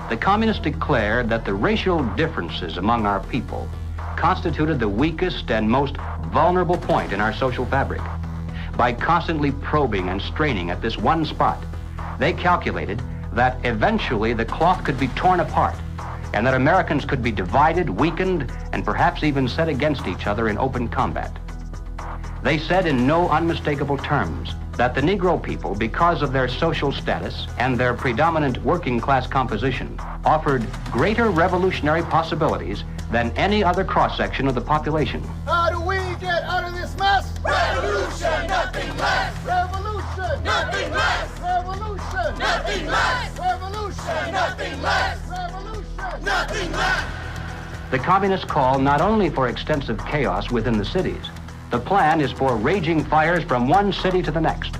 Speaker 5: the communists declared that the racial differences among our people constituted the weakest and most vulnerable point in our social fabric. By constantly probing and straining at this one spot, they calculated that eventually the cloth could be torn apart and that Americans could be divided, weakened, and perhaps even set against each other in open combat. They said in no unmistakable terms that the Negro people, because of their social status and their predominant working class composition, offered greater revolutionary possibilities than any other cross-section of the population.
Speaker 18: How do we
Speaker 3: get out of this mess? Revolution, nothing less. Revolution, nothing less. Revolution, nothing less. Revolution, nothing less. Revolution, nothing less.
Speaker 5: The communists call not only for extensive chaos within the cities, the plan is for raging fires from one city to the next.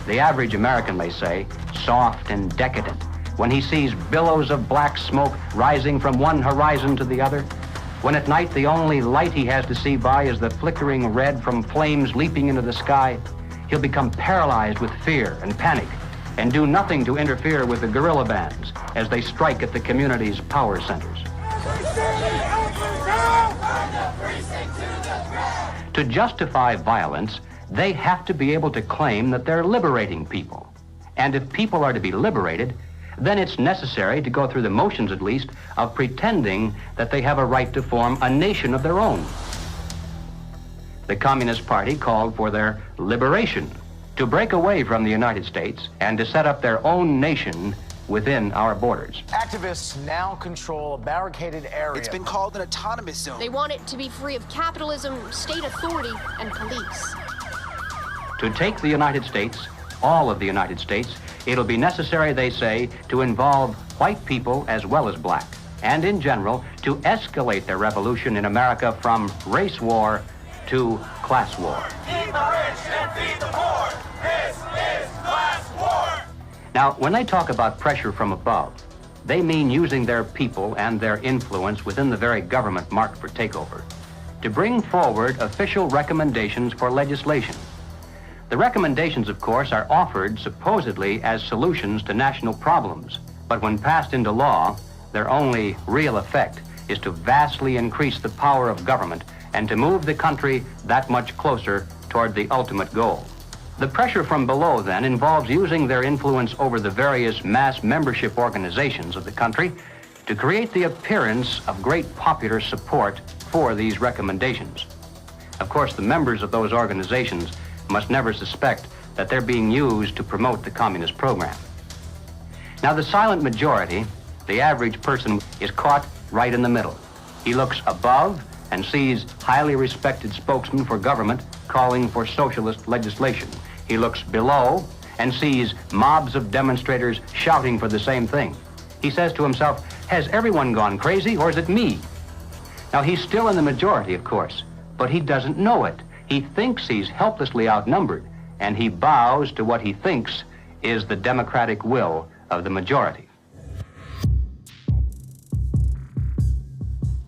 Speaker 5: The average American, they say, soft and decadent, when he sees billows of black smoke rising from one horizon to the other, when at night the only light he has to see by is the flickering red from flames leaping into the sky, he'll become paralyzed with fear and panic and do nothing to interfere with the guerrilla bands as they strike at the community's power centers. To justify violence, they have to be able to claim that they're liberating people. And if people are to be liberated, then it's necessary to go through the motions, at least, of pretending that they have a right to form a nation of their own. The Communist Party called for their liberation, to break away from the United States and to set up their own nation within our borders.
Speaker 21: Activists now control a barricaded area.
Speaker 22: It's been called an autonomous zone.
Speaker 23: They want it to be free of capitalism, state authority, and police.
Speaker 5: To take the United States, all of the United States, it'll be necessary, they say, to involve white people as well as black, and in general, to escalate their revolution in America from race war to class war.
Speaker 3: Feed the rich and feed the poor. This is class war.
Speaker 5: Now, when they talk about pressure from above, they mean using their people and their influence within the very government marked for takeover to bring forward official recommendations for legislation. The recommendations, of course, are offered supposedly as solutions to national problems, but when passed into law, their only real effect is to vastly increase the power of government and to move the country that much closer toward the ultimate goal. The pressure from below, then, involves using their influence over the various mass membership organizations of the country to create the appearance of great popular support for these recommendations. Of course, the members of those organizations must never suspect that they're being used to promote the communist program. Now, the silent majority, the average person, is caught right in the middle. He looks above and sees highly respected spokesmen for government calling for socialist legislation. He looks below and sees mobs of demonstrators shouting for the same thing. He says to himself, has everyone gone crazy or is it me? Now, he's still in the majority, of course, but he doesn't know it. He thinks he's helplessly outnumbered, and he bows to what he thinks is the democratic will of the majority.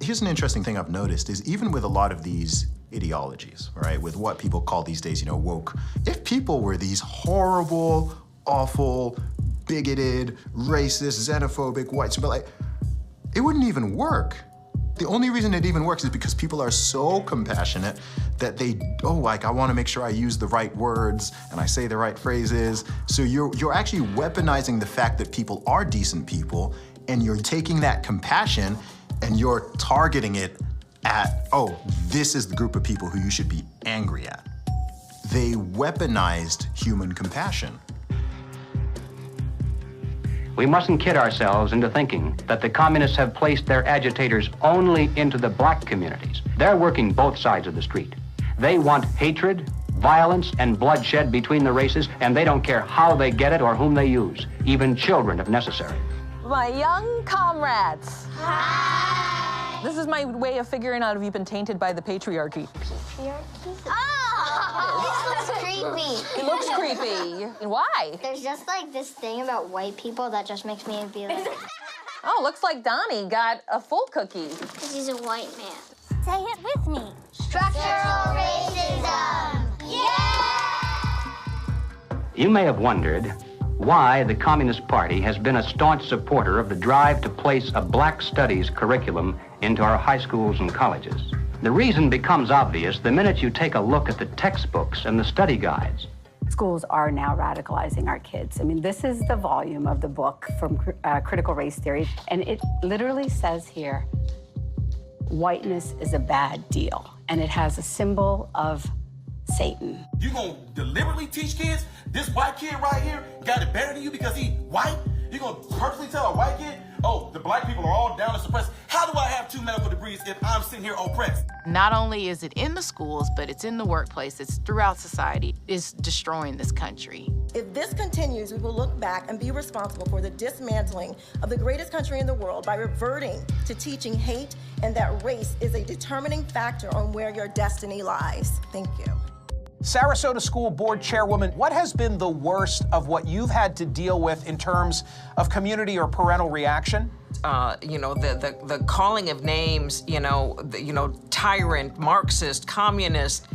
Speaker 24: Here's an interesting thing I've noticed is even with a lot of these ideologies, right, with what people call these days, woke, if people were these horrible, awful, bigoted, racist, xenophobic, white, it wouldn't even work. The only reason it even works is because people are so compassionate that they, I want to make sure I use the right words and I say the right phrases. So you're actually weaponizing the fact that people are decent people, and you're taking that compassion and you're targeting it at, this is the group of people who you should be angry at. They weaponized human compassion.
Speaker 5: We mustn't kid ourselves into thinking that the communists have placed their agitators only into the black communities. They're working both sides of the street. They want hatred, violence, and bloodshed between the races, and they don't care how they get it or whom they use, even children if necessary.
Speaker 25: My young comrades. Hi. This is my way of figuring out if you've been tainted by the patriarchy.
Speaker 26: This looks creepy.
Speaker 25: It looks creepy. Why?
Speaker 26: There's just like this thing about white people that just makes me be like...
Speaker 25: Oh, looks like Donnie got a full cookie.
Speaker 26: Because he's a white man.
Speaker 23: Say it with me.
Speaker 26: Structural racism! Yeah!
Speaker 5: You may have wondered why the Communist Party has been a staunch supporter of the drive to place a black studies curriculum into our high schools and colleges. The reason becomes obvious the minute you take a look at the textbooks and the study guides.
Speaker 27: Schools are now radicalizing our kids. I mean, this is the volume of the book from Critical Race Theory, and it literally says here, whiteness is a bad deal, and it has a symbol of Satan.
Speaker 28: You gonna deliberately teach kids this white kid right here got it better than you because he white? You gonna purposely tell a white kid, oh, the black people are all down and suppressed. How do I have 2 medical degrees if I'm sitting here oppressed?
Speaker 6: Not only is it in the schools, but it's in the workplace, it's throughout society. It's destroying this country.
Speaker 7: If this continues, we will look back and be responsible for the dismantling of the greatest country in the world by reverting to teaching hate and that race is a determining factor on where your destiny lies. Thank you.
Speaker 16: Sarasota School Board Chairwoman, what has been the worst of what you've had to deal with in terms of community or parental reaction?
Speaker 8: The calling of names, tyrant, Marxist, communist,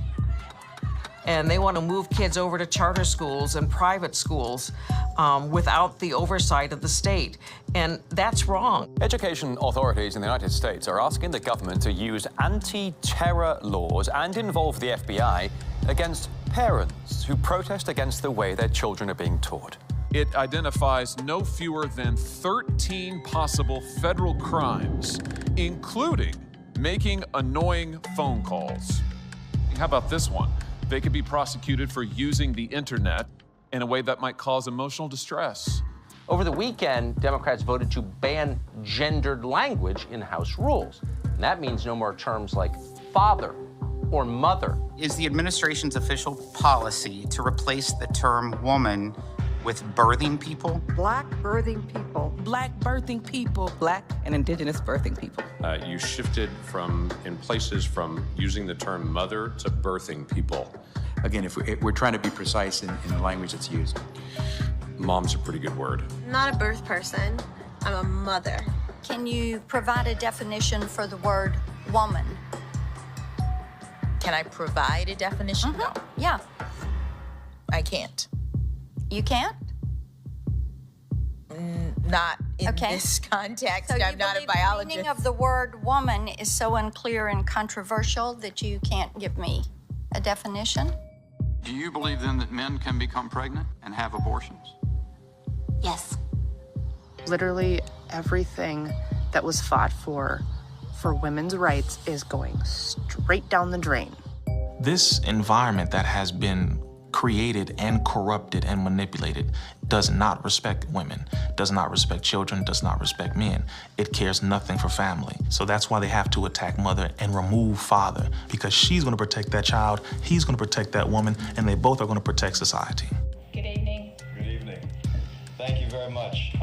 Speaker 8: and they want to move kids over to charter schools and private schools without the oversight of the state. And that's wrong.
Speaker 9: Education authorities in the United States are asking the government to use anti-terror laws and involve the FBI against parents who protest against the way their children are being taught.
Speaker 10: It identifies no fewer than 13 possible federal crimes, including making annoying phone calls. How about this one? They could be prosecuted for using the internet in a way that might cause emotional distress.
Speaker 11: Over the weekend, Democrats voted to ban gendered language in House rules. And that means no more terms like father or mother.
Speaker 19: Is the administration's official policy to replace the term woman with birthing people?
Speaker 22: Black birthing people.
Speaker 8: Black birthing people. Black and indigenous birthing people.
Speaker 29: You shifted in places from using the term mother to if people.
Speaker 30: Again, if we're trying to be precise in the language that's used.
Speaker 29: Mom's a pretty good word.
Speaker 23: I'm not a birth person. I'm a mother.
Speaker 26: Can you provide a definition for the word woman?
Speaker 8: Can I provide a definition? No.
Speaker 26: Yeah.
Speaker 8: I can't.
Speaker 26: You can't?
Speaker 8: Not in this context.
Speaker 26: So
Speaker 8: I'm not a biologist.
Speaker 26: The meaning of the word woman is so unclear and controversial that you can't give me a definition?
Speaker 31: Do you believe then that men can become pregnant and have abortions?
Speaker 26: Yes.
Speaker 6: Literally everything that was fought for women's rights is going straight down the drain.
Speaker 32: This environment that has been created and corrupted and manipulated does not respect women, does not respect children, does not respect men. It cares nothing for family. So that's why they have to attack mother and remove father, because she's gonna protect that child, he's gonna protect that woman, and they both are gonna protect society.
Speaker 33: Good evening.
Speaker 34: Good evening. Thank you very much.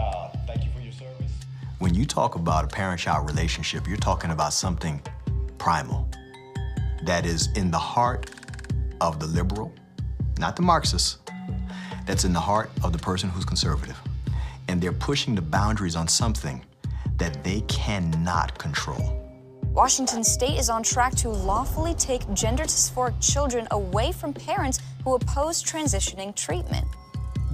Speaker 34: Thank you for your service.
Speaker 35: When you talk about a parent-child relationship, you're talking about something primal that is in the heart of the liberal, not the Marxist, that's in the heart of the person who's conservative. And they're pushing the boundaries on something that they cannot control.
Speaker 36: Washington State is on track to lawfully take gender dysphoric children away from parents who oppose transitioning treatment.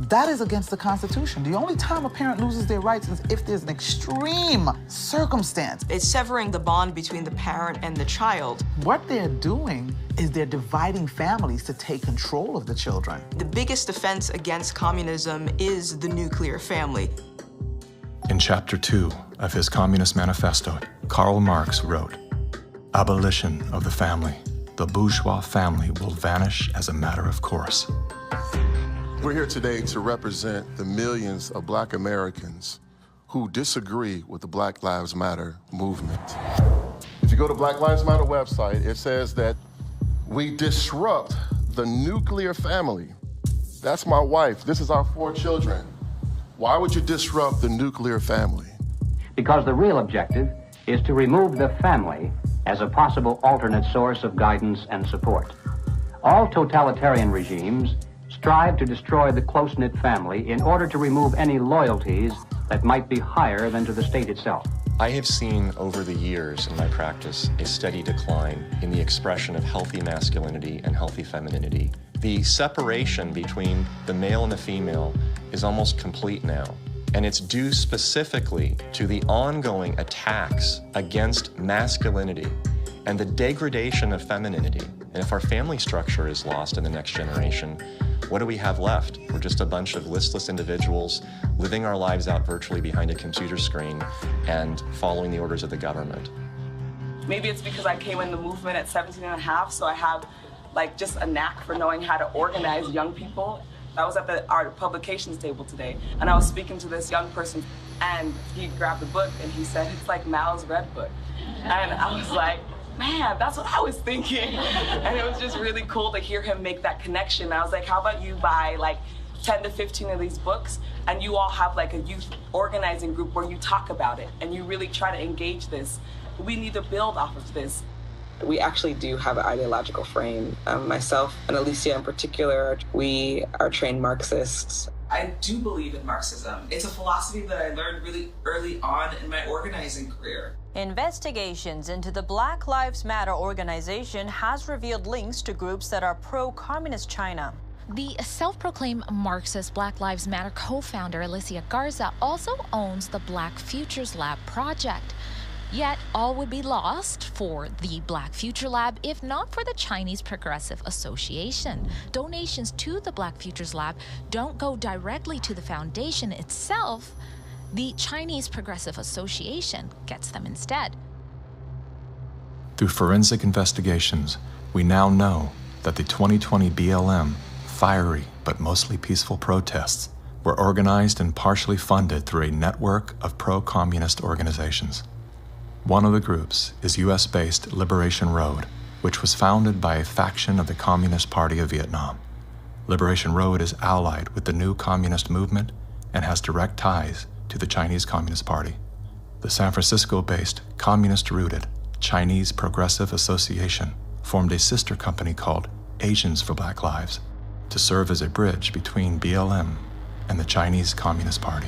Speaker 37: That is against the Constitution. The only time a parent loses their rights is if there's an extreme circumstance.
Speaker 8: It's severing the bond between the parent and the child.
Speaker 37: What they're doing is they're dividing families to take control of the children.
Speaker 8: The biggest offense against communism is the nuclear family.
Speaker 2: In Chapter 2 of his Communist Manifesto, Karl Marx wrote, "Abolition of the family. The bourgeois family will vanish as a matter of course."
Speaker 38: We're here today to represent the millions of Black Americans who disagree with the Black Lives Matter movement. If you go to Black Lives Matter website, it says that we disrupt the nuclear family. That's my wife. This is our 4 children. Why would you disrupt the nuclear family?
Speaker 5: Because the real objective is to remove the family as a possible alternate source of guidance and support. All totalitarian regimes strive to destroy the close-knit family in order to remove any loyalties that might be higher than to the state itself.
Speaker 39: I have seen over the years in my practice a steady decline in the expression of healthy masculinity and healthy femininity. The separation between the male and the female is almost complete now. And it's due specifically to the ongoing attacks against masculinity and the degradation of femininity. And if our family structure is lost in the next generation, what do we have left? We're just a bunch of listless individuals living our lives out virtually behind a computer screen and following the orders of the government.
Speaker 8: Maybe it's because I came in the movement at 17 and a half, so I have just a knack for knowing how to organize young people
Speaker 1: I was at our publications table today, and I was speaking to this young person, and he grabbed the book, and he said, it's like Mao's Red Book. And I was like, man, that's what I was thinking. And it was just really cool to hear him make that connection. I was like, how about you buy like 10 to 15 of these books, and you all have like a youth organizing group where you talk about it, and you really try to engage this. We need to build off of this. We actually do have an ideological frame. Myself and Alicia in particular, we are trained Marxists.
Speaker 3: I do believe in Marxism. It's a philosophy that I learned really early on in my organizing career.
Speaker 4: Investigations into the Black Lives Matter organization has revealed links to groups that are pro-communist China.
Speaker 7: The self-proclaimed Marxist Black Lives Matter co-founder Alicia Garza also owns the Black Futures Lab project. Yet, all would be lost for the Black Future Lab if not for the Chinese Progressive Association. Donations to the Black Futures Lab don't go directly to the foundation itself. The Chinese Progressive Association gets them instead.
Speaker 2: Through forensic investigations, we now know that the 2020 BLM fiery but mostly peaceful protests were organized and partially funded through a network of pro-communist organizations. One of the groups is US-based Liberation Road, which was founded by a faction of the Communist Party of Vietnam. Liberation Road is allied with the new communist movement and has direct ties to the Chinese Communist Party. The San Francisco-based, communist-rooted Chinese Progressive Association formed a sister company called Asians for Black Lives to serve as a bridge between BLM and the Chinese Communist Party.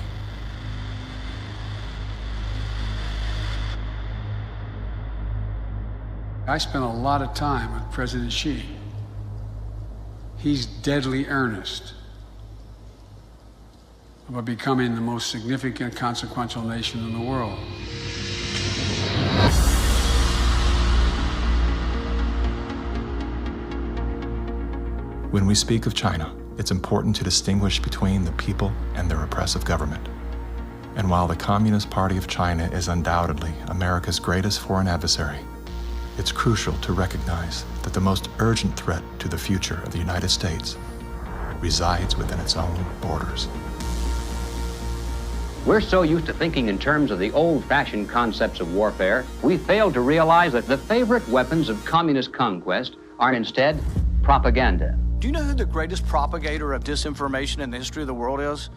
Speaker 9: I spent a lot of time with President Xi. He's deadly earnest about becoming the most significant, consequential nation in the world.
Speaker 2: When we speak of China, it's important to distinguish between the people and their oppressive government. And while the Communist Party of China is undoubtedly America's greatest foreign adversary, it's crucial to recognize that the most urgent threat to the future of the United States resides within its own borders.
Speaker 5: We're so used to thinking in terms of the old-fashioned concepts of warfare, we fail to realize that the favorite weapons of communist conquest are instead propaganda.
Speaker 12: Do you know who the greatest propagator of disinformation in the history of the world is?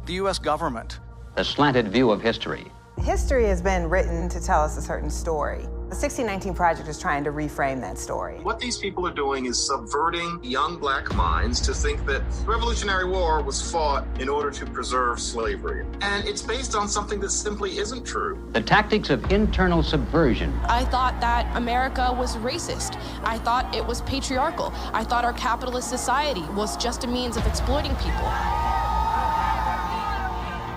Speaker 12: The U.S. government.
Speaker 5: The slanted view of history.
Speaker 13: History has been written to tell us a certain story. The 1619 Project is trying to reframe that story.
Speaker 14: What these people are doing is subverting young black minds to think that the Revolutionary War was fought in order to preserve slavery. And it's based on something that simply isn't true.
Speaker 5: The tactics of internal subversion.
Speaker 15: I thought that America was racist. I thought it was patriarchal. I thought our capitalist society was just a means of exploiting people.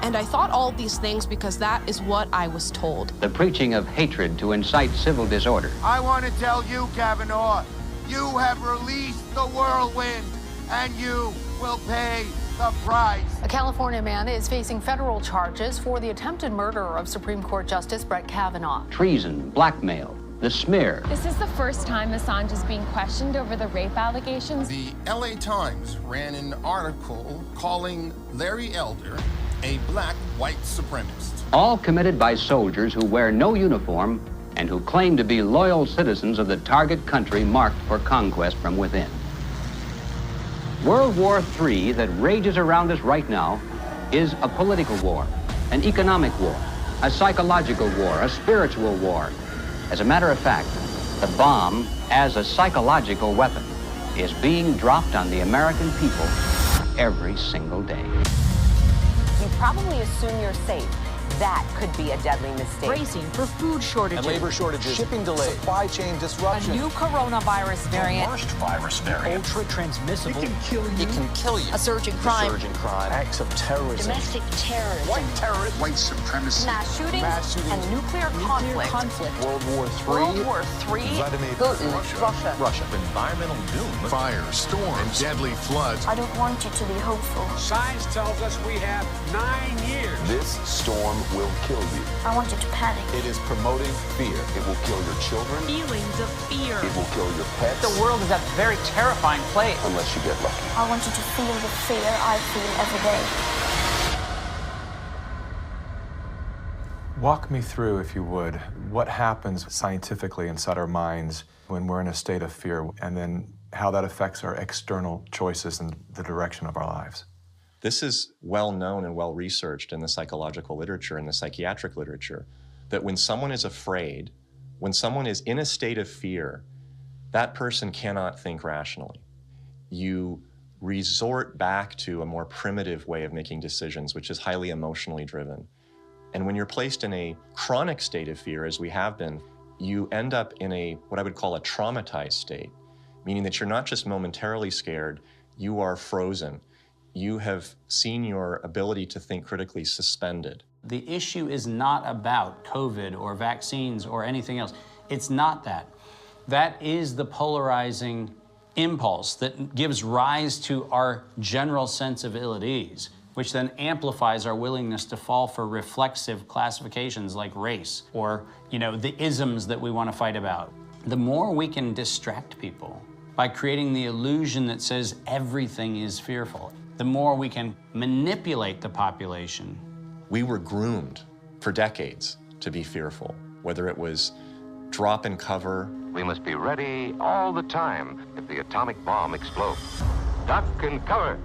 Speaker 15: And I thought all of these things because that is what I was told.
Speaker 5: The preaching of hatred to incite civil disorder.
Speaker 16: I want to tell you, Kavanaugh, you have released the whirlwind, and you will pay the price.
Speaker 17: A California man is facing federal charges for the attempted murder of Supreme Court Justice Brett Kavanaugh.
Speaker 5: Treason, blackmail, the smear.
Speaker 18: This is the first time Assange is being questioned over the rape allegations.
Speaker 38: The LA Times ran an article calling Larry Elder a black white supremacist.
Speaker 5: All committed by soldiers who wear no uniform and who claim to be loyal citizens of the target country marked for conquest from within. World War III that rages around us right now is a political war, an economic war, a psychological war, a spiritual war. As a matter of fact, the bomb, as a psychological weapon, is being dropped on the American people every single day.
Speaker 20: You probably assume you're safe. That could be a deadly mistake.
Speaker 18: Bracing for food shortages.
Speaker 35: And labor shortages. Shipping delays. Supply chain disruption.
Speaker 18: A new coronavirus variant.
Speaker 35: The worst virus variant.
Speaker 18: Ultra transmissible.
Speaker 35: It can kill you. It can kill you.
Speaker 18: A surge in crime.
Speaker 35: Acts of terrorism.
Speaker 20: Domestic terrorism.
Speaker 35: White terrorists.
Speaker 38: White supremacy.
Speaker 20: Mass shootings. And nuclear conflict.
Speaker 35: World War III.
Speaker 20: World War III.
Speaker 35: Vladimir
Speaker 20: Putin.
Speaker 35: Russia.
Speaker 39: Environmental doom.
Speaker 38: Fire, storms, and deadly floods.
Speaker 20: I don't want you to be hopeful.
Speaker 9: Science tells us we have 9 years.
Speaker 6: This storm will kill you.
Speaker 10: I want you to panic.
Speaker 6: It is promoting fear. It will kill your children.
Speaker 11: Feelings of fear.
Speaker 6: It will kill your pets.
Speaker 19: The world is a very terrifying place.
Speaker 6: Unless you get lucky.
Speaker 10: I want you to feel the fear I feel every day.
Speaker 2: Walk me through, if you would, what happens scientifically inside our minds when we're in a state of fear, and then how that affects our external choices and the direction of our lives.
Speaker 39: This is well known and well researched in the psychological literature and the psychiatric literature, that when someone is afraid, when someone is in a state of fear, that person cannot think rationally. You resort back to a more primitive way of making decisions, which is highly emotionally driven. And when you're placed in a chronic state of fear, as we have been, you end up in a, what I would call a traumatized state, meaning that you're not just momentarily scared, you are frozen. You have seen your ability to think critically suspended.
Speaker 21: The issue is not about COVID or vaccines or anything else. It's not that. That is the polarizing impulse that gives rise to our general sense of ill at ease, which then amplifies our willingness to fall for reflexive classifications like race or, the isms that we want to fight about. The more we can distract people by creating the illusion that says everything is fearful, the more we can manipulate the population.
Speaker 39: We were groomed for decades to be fearful, whether it was drop and cover.
Speaker 5: We must be ready all the time if the atomic bomb explodes. Duck and cover.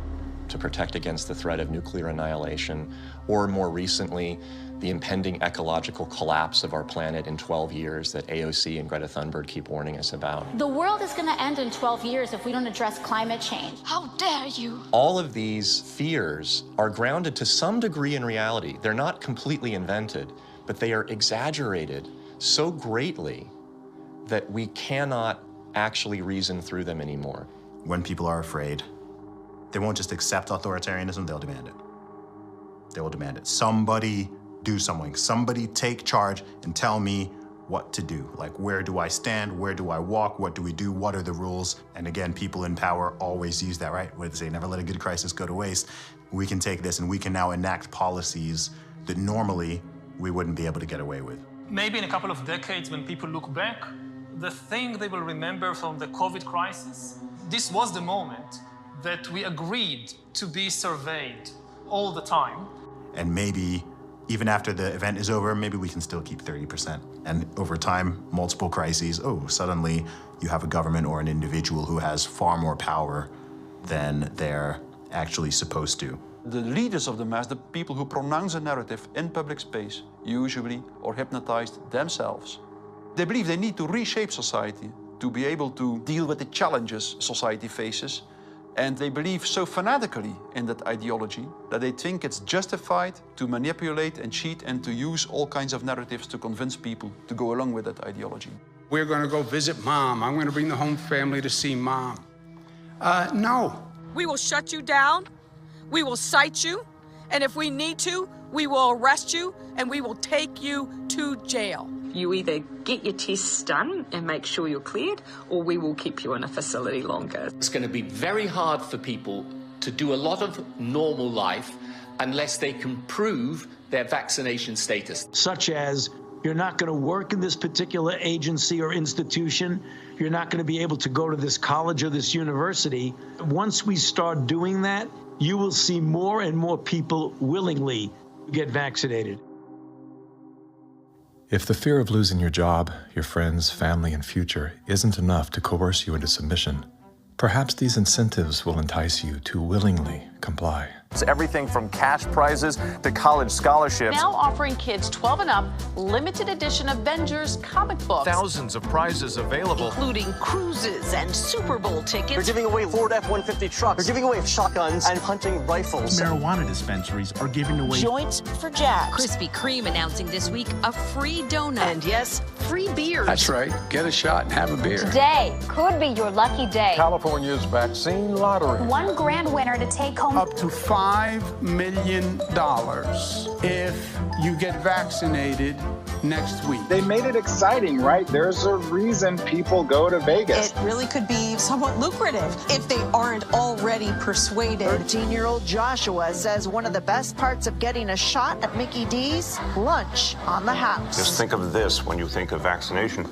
Speaker 39: To protect against the threat of nuclear annihilation, or more recently, the impending ecological collapse of our planet in 12 years that AOC and Greta Thunberg keep warning us about.
Speaker 22: The world is going to end in 12 years if we don't address climate change. How dare you?
Speaker 39: All of these fears are grounded to some degree in reality. They're not completely invented, but they are exaggerated so greatly that we cannot actually reason through them anymore.
Speaker 35: When people are afraid, they won't just accept authoritarianism, they'll demand it. They will demand it. Somebody do something. Somebody take charge and tell me what to do. Like, where do I stand? Where do I walk? What do we do? What are the rules? And again, people in power always use that, right? What do they say? Never let a good crisis go to waste. We can take this and we can now enact policies that normally we wouldn't be able to get away with.
Speaker 23: Maybe in a couple of decades, when people look back, the thing they will remember from the COVID crisis, this was the moment that we agreed to be surveyed all the time.
Speaker 35: And maybe even after the event is over, maybe we can still keep 30%. And over time, multiple crises, suddenly you have a government or an individual who has far more power than they're actually supposed to.
Speaker 24: The leaders of the mass, the people who pronounce a narrative in public space, usually are hypnotized themselves. They believe they need to reshape society to be able to deal with the challenges society faces. And they believe so fanatically in that ideology that they think it's justified to manipulate and cheat and to use all kinds of narratives to convince people to go along with that ideology.
Speaker 9: We're going to go visit Mom. I'm going to bring the home family to see Mom. No.
Speaker 25: We will shut you down. We will cite you. And if we need to, we will arrest you and we will take you to jail.
Speaker 26: You either get your tests done and make sure you're cleared, or we will keep you in a facility longer.
Speaker 27: It's going to be very hard for people to do a lot of normal life unless they can prove their vaccination status.
Speaker 26: Such as, you're not going to work in this particular agency or institution, you're not going to be able to go to this college or this university. Once we start doing that, you will see more and more people willingly get vaccinated.
Speaker 2: If the fear of losing your job, your friends, family, and future isn't enough to coerce you into submission, perhaps these incentives will entice you to willingly comply.
Speaker 27: It's everything from cash prizes to college scholarships.
Speaker 28: Now offering kids 12 and up limited edition Avengers comic books.
Speaker 27: Thousands of prizes available,
Speaker 28: including cruises and Super Bowl tickets.
Speaker 29: They're giving away Ford F-150 trucks. They're giving away shotguns and hunting rifles.
Speaker 30: Marijuana dispensaries are giving away
Speaker 28: joints for jabs.
Speaker 7: Krispy Kreme announcing this week a free donut.
Speaker 28: And yes, free beers.
Speaker 9: That's right. Get a shot and have a beer.
Speaker 31: Today could be your lucky day.
Speaker 27: California's vaccine lottery.
Speaker 31: One grand winner to take home
Speaker 9: up to $5 $5 million if you get vaccinated next week.
Speaker 1: They made it exciting, right? There's a reason people go to Vegas.
Speaker 3: It really could be somewhat lucrative if they aren't already persuaded.
Speaker 4: 13-year-old Joshua says one of the best parts of getting a shot at Mickey D's, lunch on the house.
Speaker 8: Just think of this when you think of vaccination.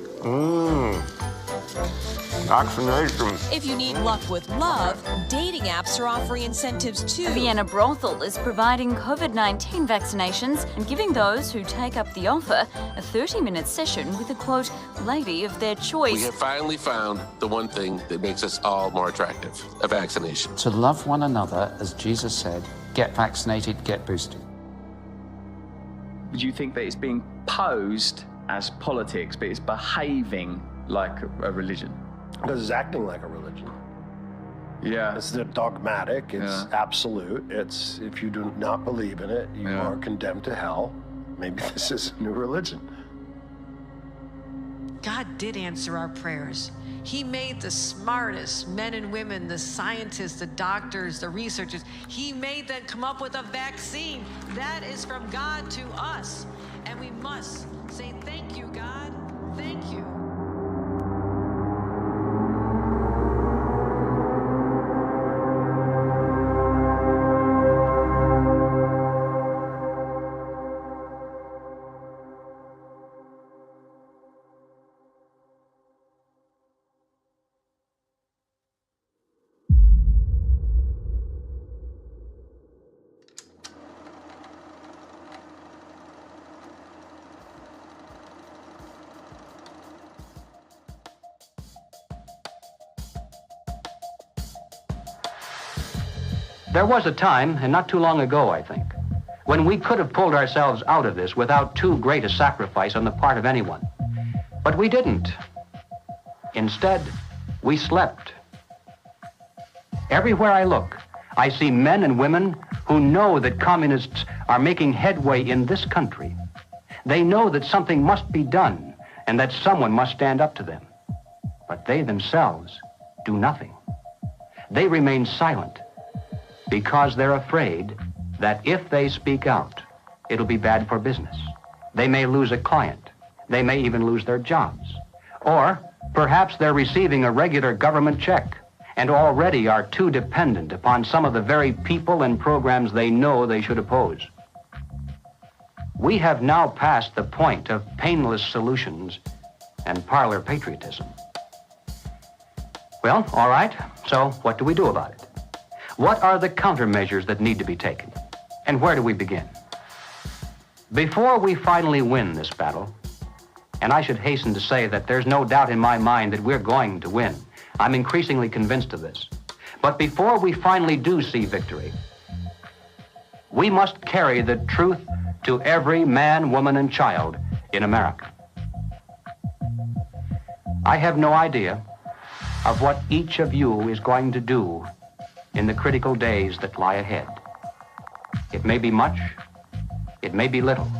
Speaker 8: Vaccination.
Speaker 11: If you need luck with love, dating apps are offering incentives too.
Speaker 12: Vienna Brothel is providing COVID-19 vaccinations and giving those who take up the offer a 30-minute session with a, quote, lady of their choice.
Speaker 13: We have finally found the one thing that makes us all more attractive, a vaccination.
Speaker 14: To love one another, as Jesus said, get vaccinated, get boosted.
Speaker 15: Do you think that it's being posed as politics, but it's behaving like a religion?
Speaker 16: Because it's acting like a religion.
Speaker 15: Yeah.
Speaker 16: It's dogmatic, it's absolute. It's, if you do not believe in it, you are condemned to hell. Maybe this is a new religion.
Speaker 17: God did answer our prayers. He made the smartest men and women, the scientists, the doctors, the researchers. He made them come up with a vaccine. That is from God to us. And we must say, thank you, God. Thank you.
Speaker 5: There was a time, and not too long ago, I think, when we could have pulled ourselves out of this without too great a sacrifice on the part of anyone. But we didn't. Instead, we slept. Everywhere I look, I see men and women who know that communists are making headway in this country. They know that something must be done and that someone must stand up to them. But they themselves do nothing. They remain silent because they're afraid that if they speak out, it'll be bad for business. They may lose a client. They may even lose their jobs. Or perhaps they're receiving a regular government check and already are too dependent upon some of the very people and programs they know they should oppose. We have now passed the point of painless solutions and parlor patriotism. Well, all right, so what do we do about it? What are the countermeasures that need to be taken? And where do we begin? Before we finally win this battle, and I should hasten to say that there's no doubt in my mind that we're going to win. I'm increasingly convinced of this. But before we finally do see victory, we must carry the truth to every man, woman, and child in America. I have no idea of what each of you is going to do in the critical days that lie ahead. It may be much, it may be little,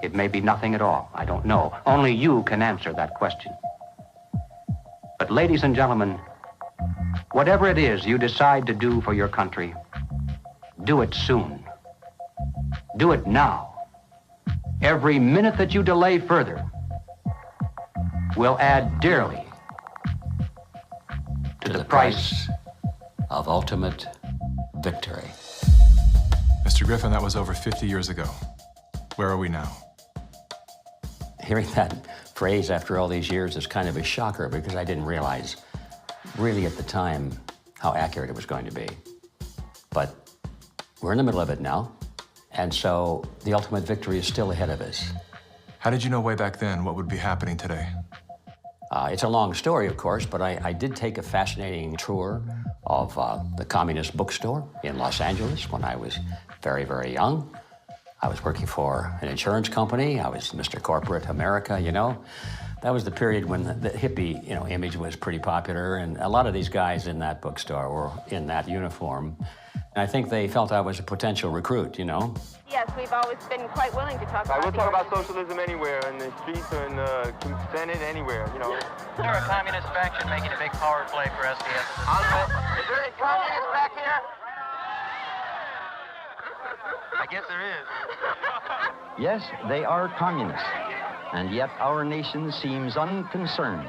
Speaker 5: it may be nothing at all. I don't know. Only you can answer that question. But ladies and gentlemen, whatever it is you decide to do for your country, do it soon. Do it now. Every minute that you delay further will add dearly to the price
Speaker 18: of ultimate victory.
Speaker 2: Mr. Griffin, that was over 50 years ago. Where are we now?
Speaker 18: Hearing that phrase after all these years is kind of a shocker because I didn't realize really at the time how accurate it was going to be. But we're in the middle of it now, and so the ultimate victory is still ahead of us.
Speaker 2: How did you know way back then what would be happening today?
Speaker 18: It's a long story, of course, but I did take a fascinating tour of the Communist Bookstore in Los Angeles when I was very, very young. I was working for an insurance company. I was Mr. Corporate America, you know. That was the period when the hippie, image was pretty popular, and a lot of these guys in that bookstore were in that uniform. And I think they felt I was a potential recruit,
Speaker 20: Yes, we've always been quite willing to talk about
Speaker 31: We'll talk about socialism anywhere, in the streets or in the Senate, anywhere,
Speaker 19: They're a communist faction making a big power play for SDS.
Speaker 31: Is there any communists back here?
Speaker 19: I guess there is.
Speaker 6: Yes, they are communists, and yet our nation seems unconcerned.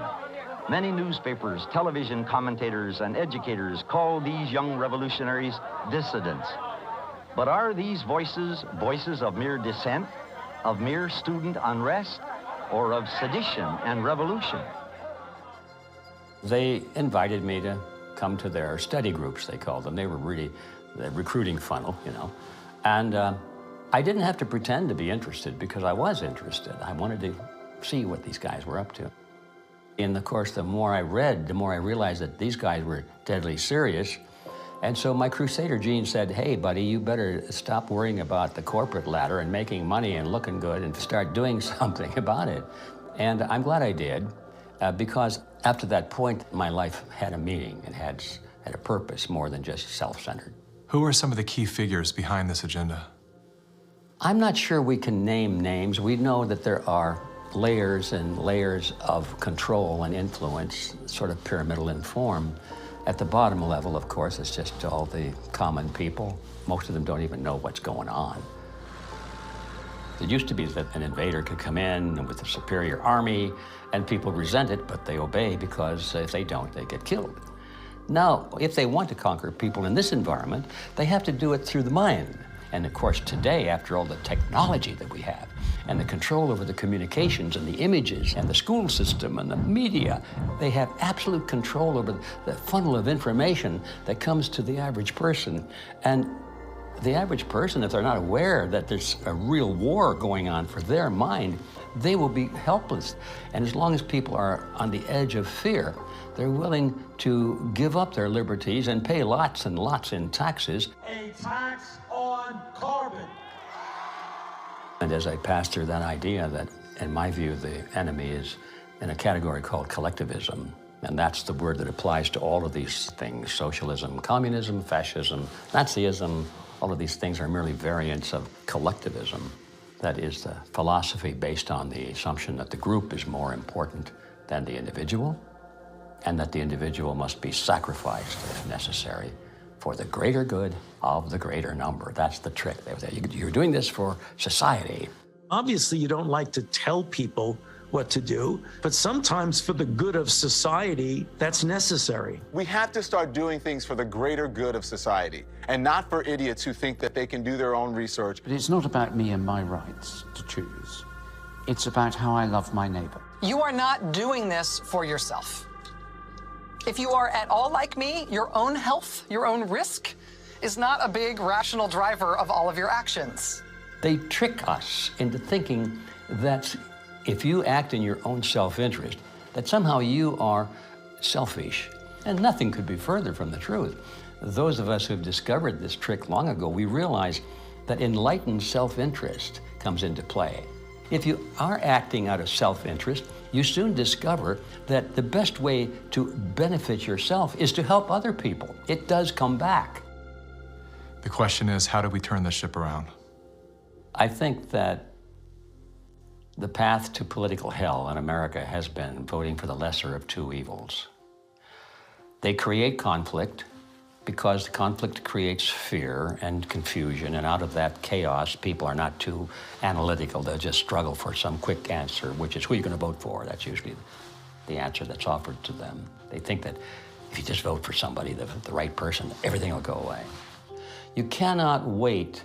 Speaker 6: Many newspapers, television commentators, and educators call these young revolutionaries dissidents. But are these voices voices of mere dissent, of mere student unrest, or of sedition and revolution?
Speaker 18: They invited me to come to their study groups, they called them. They were really the recruiting funnel, you know. And I didn't have to pretend to be interested because I was interested. I wanted to see what these guys were up to. And of course, the more I read, the more I realized that these guys were deadly serious. And so my crusader gene said, hey, buddy, you better stop worrying about the corporate ladder and making money and looking good and start doing something about it. And I'm glad I did, because after that point, my life had a meaning and had a purpose more than just self-centered.
Speaker 2: Who are some of the key figures behind this agenda?
Speaker 18: I'm not sure we can name names. We know that there are layers and layers of control and influence, sort of pyramidal in form. At the bottom level, of course, it's just all the common people. Most of them don't even know what's going on. It used to be that an invader could come in with a superior army, and people resent it, but they obey because if they don't, they get killed. Now, if they want to conquer people in this environment, they have to do it through the mind. And of course, today, after all the technology that we have, and the control over the communications and the images and the school system and the media, they have absolute control over the funnel of information that comes to the average person. And the average person, if they're not aware that there's a real war going on for their mind, they will be helpless. And as long as people are on the edge of fear, they're willing to give up their liberties and pay lots and lots in taxes.
Speaker 7: A tax on carbon.
Speaker 18: And as I passed through that idea that, in my view, the enemy is in a category called collectivism, and that's the word that applies to all of these things: socialism, communism, fascism, Nazism. All of these things are merely variants of collectivism. That is the philosophy based on the assumption that the group is more important than the individual, and that the individual must be sacrificed if necessary for the greater good of the greater number. That's the trick. You're doing this for society.
Speaker 7: Obviously, you don't like to tell people what to do, but sometimes for the good of society, that's necessary.
Speaker 10: We have to start doing things for the greater good of society, and not for idiots who think that they can do their own research.
Speaker 14: But it's not about me and my rights to choose. It's about how I love my neighbor.
Speaker 21: You are not doing this for yourself. If you are at all like me, your own health, your own risk, is not a big rational driver of all of your actions.
Speaker 18: They trick us into thinking that if you act in your own self-interest, that somehow you are selfish. And nothing could be further from the truth. Those of us who've discovered this trick long ago, we realize that enlightened self-interest comes into play. If you are acting out of self-interest, you soon discover that the best way to benefit yourself is to help other people. It does come back.
Speaker 2: The question is, how do we turn this ship around?
Speaker 18: I think that the path to political hell in America has been voting for the lesser of two evils. They create conflict because conflict creates fear and confusion, and out of that chaos, people are not too analytical. They'll just struggle for some quick answer, which is who you're going to vote for. That's usually the answer that's offered to them. They think that if you just vote for somebody, the right person, everything will go away. You cannot wait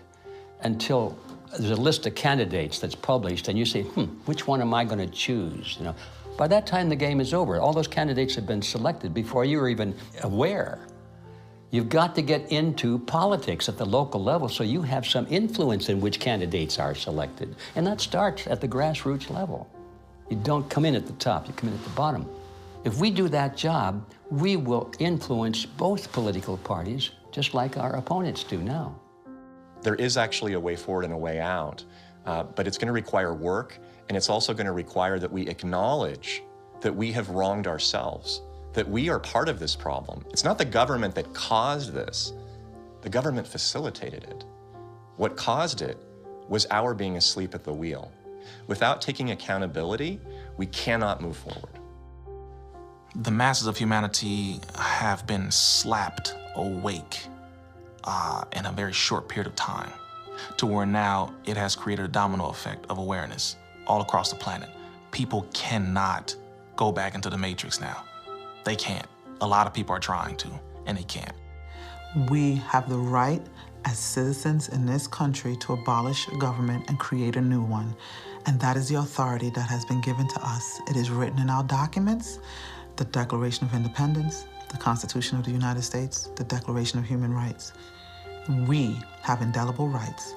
Speaker 18: until there's a list of candidates that's published and you say, which one am I going to choose? You know, by that time, the game is over. All those candidates have been selected before you were even aware. You've got to get into politics at the local level so you have some influence in which candidates are selected. And that starts at the grassroots level. You don't come in at the top, you come in at the bottom. If we do that job, we will influence both political parties just like our opponents do now.
Speaker 22: There is actually a way forward and a way out, but it's going to require work, and it's also going to require that we acknowledge that we have wronged ourselves, that we are part of this problem. It's not the government that caused this. The government facilitated it. What caused it was our being asleep at the wheel. Without taking accountability, we cannot move forward.
Speaker 23: The masses of humanity have been slapped awake in a very short period of time. to where now it has created a domino effect of awareness all across the planet. People cannot go back into the matrix now. They can't. A lot of people are trying to, and they can't.
Speaker 1: We have the right as citizens in this country to abolish government and create a new one. And that is the authority that has been given to us. It is written in our documents, the Declaration of Independence, the Constitution of the United States, the Declaration of Human Rights. We have indelible rights,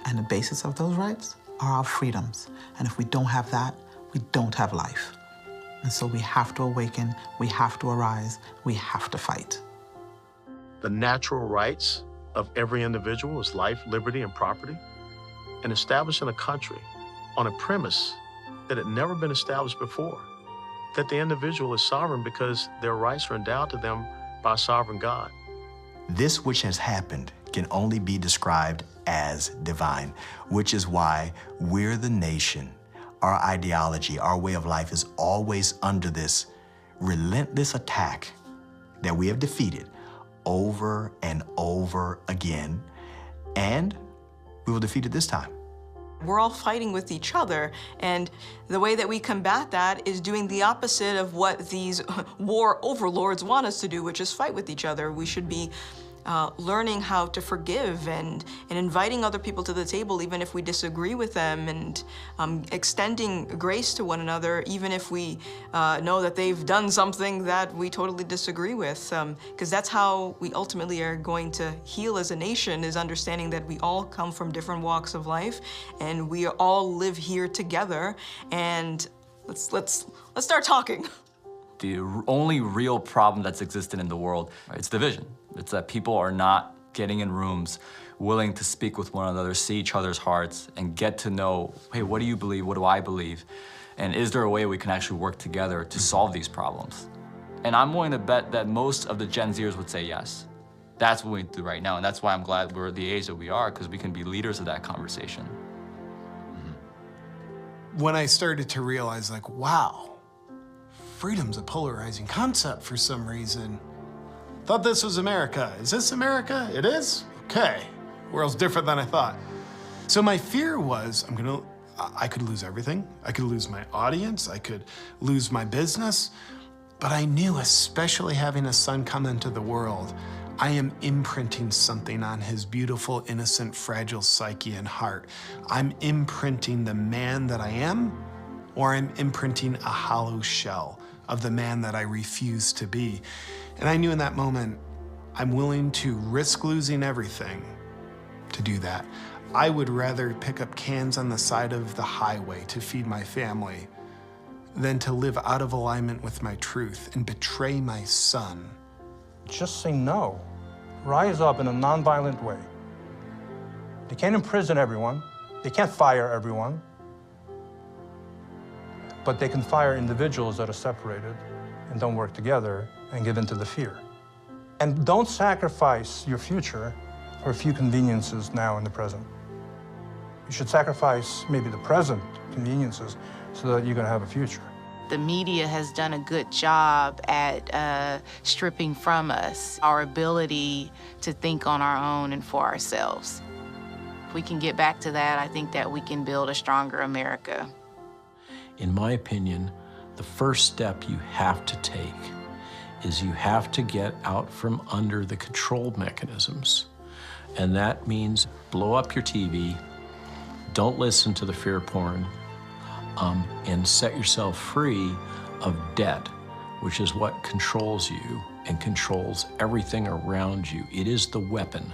Speaker 1: and the basis of those rights are our freedoms. And if we don't have that, we don't have life. And so we have to awaken, we have to arise, we have to fight.
Speaker 3: The natural rights of every individual is life, liberty, and property, and establishing a country on a premise that had never been established before, that the individual is sovereign because their rights are endowed to them by a sovereign God.
Speaker 4: This which has happened can only be described as divine, which is why we're the nation. Our ideology, our way of life is always under this relentless attack that we have defeated over and over again, and we will defeat it this time.
Speaker 9: We're all fighting with each other, and the way that we combat that is doing the opposite of what these war overlords want us to do, which is fight with each other. We should be learning how to forgive and inviting other people to the table even if we disagree with them, and extending grace to one another even if we know that they've done something that we totally disagree with, because that's how we ultimately are going to heal as a nation, is understanding that we all come from different walks of life and we all live here together, and let's start talking.
Speaker 24: The only real problem that's existed in the world, it's division. It's that people are not getting in rooms, willing to speak with one another, see each other's hearts, and get to know, hey, what do you believe? What do I believe? And is there a way we can actually work together to solve these problems? And I'm willing to bet that most of the Gen Zers would say yes. That's what we do right now, and that's why I'm glad we're at the age that we are, because we can be leaders of that conversation.
Speaker 25: When I started to realize, like, wow, freedom's a polarizing concept for some reason. Thought this was America. Is this America? It is? Okay. World's different than I thought. So my fear was, I could lose everything. I could lose my audience. I could lose my business. But I knew, especially having a son come into the world, I am imprinting something on his beautiful, innocent, fragile psyche and heart. I'm imprinting the man that I am, or I'm imprinting a hollow shell of the man that I refuse to be. And I knew in that moment, I'm willing to risk losing everything to do that. I would rather pick up cans on the side of the highway to feed my family than to live out of alignment with my truth and betray my son.
Speaker 26: Just say no. Rise up in a nonviolent way. They can't imprison everyone. They can't fire everyone. But they can fire individuals that are separated and don't work together and give in to the fear. And don't sacrifice your future for a few conveniences now in the present. You should sacrifice maybe the present conveniences so that you're going to have a future.
Speaker 27: The media has done a good job at stripping from us our ability to think on our own and for ourselves. If we can get back to that, I think that we can build a stronger America.
Speaker 28: In my opinion, the first step you have to take is you have to get out from under the control mechanisms. And that means blow up your TV, don't listen to the fear porn, and set yourself free of debt, which is what controls you and controls everything around you. It is the weapon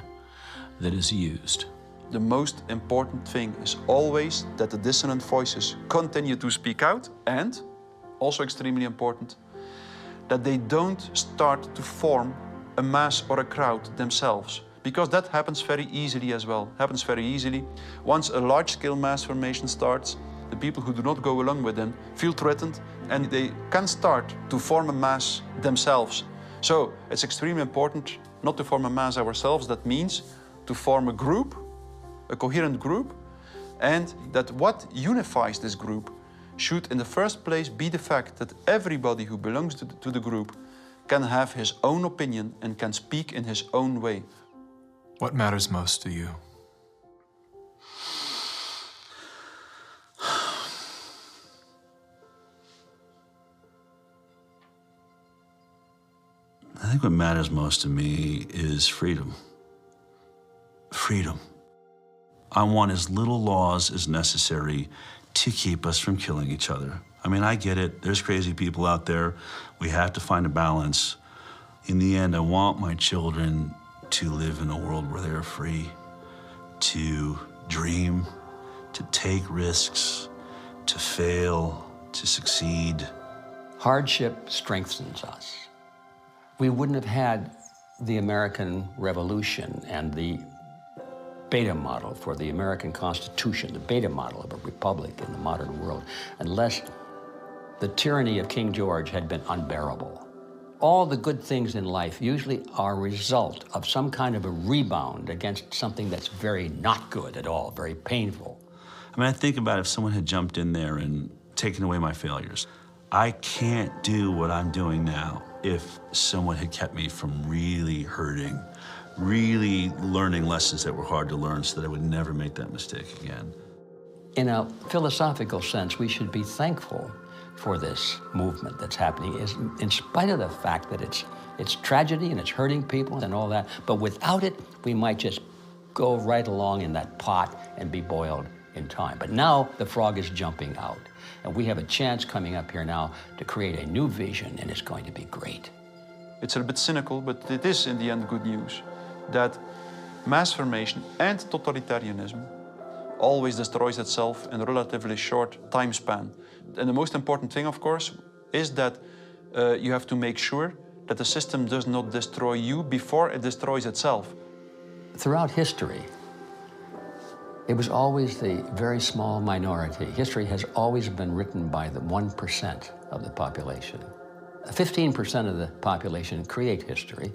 Speaker 28: that is used.
Speaker 29: The most important thing is always that the dissonant voices continue to speak out, and, also extremely important, that they don't start to form a mass or a crowd themselves. Because that happens very easily as well, happens very easily. Once a large-scale mass formation starts, the people who do not go along with them feel threatened, and they can start to form a mass themselves. So it's extremely important not to form a mass ourselves. That means to form a group, a coherent group, and that what unifies this group should in the first place be the fact that everybody who belongs to the group can have his own opinion and can speak in his own way.
Speaker 2: What matters most to you?
Speaker 5: I think what matters most to me is freedom. Freedom. I want as little laws as necessary to keep us from killing each other. I mean, I get it. There's crazy people out there. We have to find a balance. In the end, I want my children to live in a world where they're free to dream, to take risks, to fail, to succeed.
Speaker 18: Hardship strengthens us. We wouldn't have had the American Revolution and the beta model for the American Constitution, the beta model of a republic in the modern world, unless the tyranny of King George had been unbearable. All the good things in life usually are a result of some kind of a rebound against something that's very not good at all, very painful.
Speaker 5: I mean, I think about if someone had jumped in there and taken away my failures. I can't do what I'm doing now if someone had kept me from really hurting, really learning lessons that were hard to learn so that I would never make that mistake again.
Speaker 18: In a philosophical sense, we should be thankful for this movement that's happening, in spite of the fact that it's tragedy and it's hurting people and all that, but without it, we might just go right along in that pot and be boiled in time. But now the frog is jumping out, and we have a chance coming up here now to create a new vision, and it's going to be great.
Speaker 29: It's a bit cynical, but it is in the end good news that mass formation and totalitarianism always destroys itself in a relatively short time span. And the most important thing, of course, is that you have to make sure that the system does not destroy you before it destroys itself.
Speaker 18: Throughout history, it was always the very small minority. History has always been written by the 1% of the population. 15% of the population create history,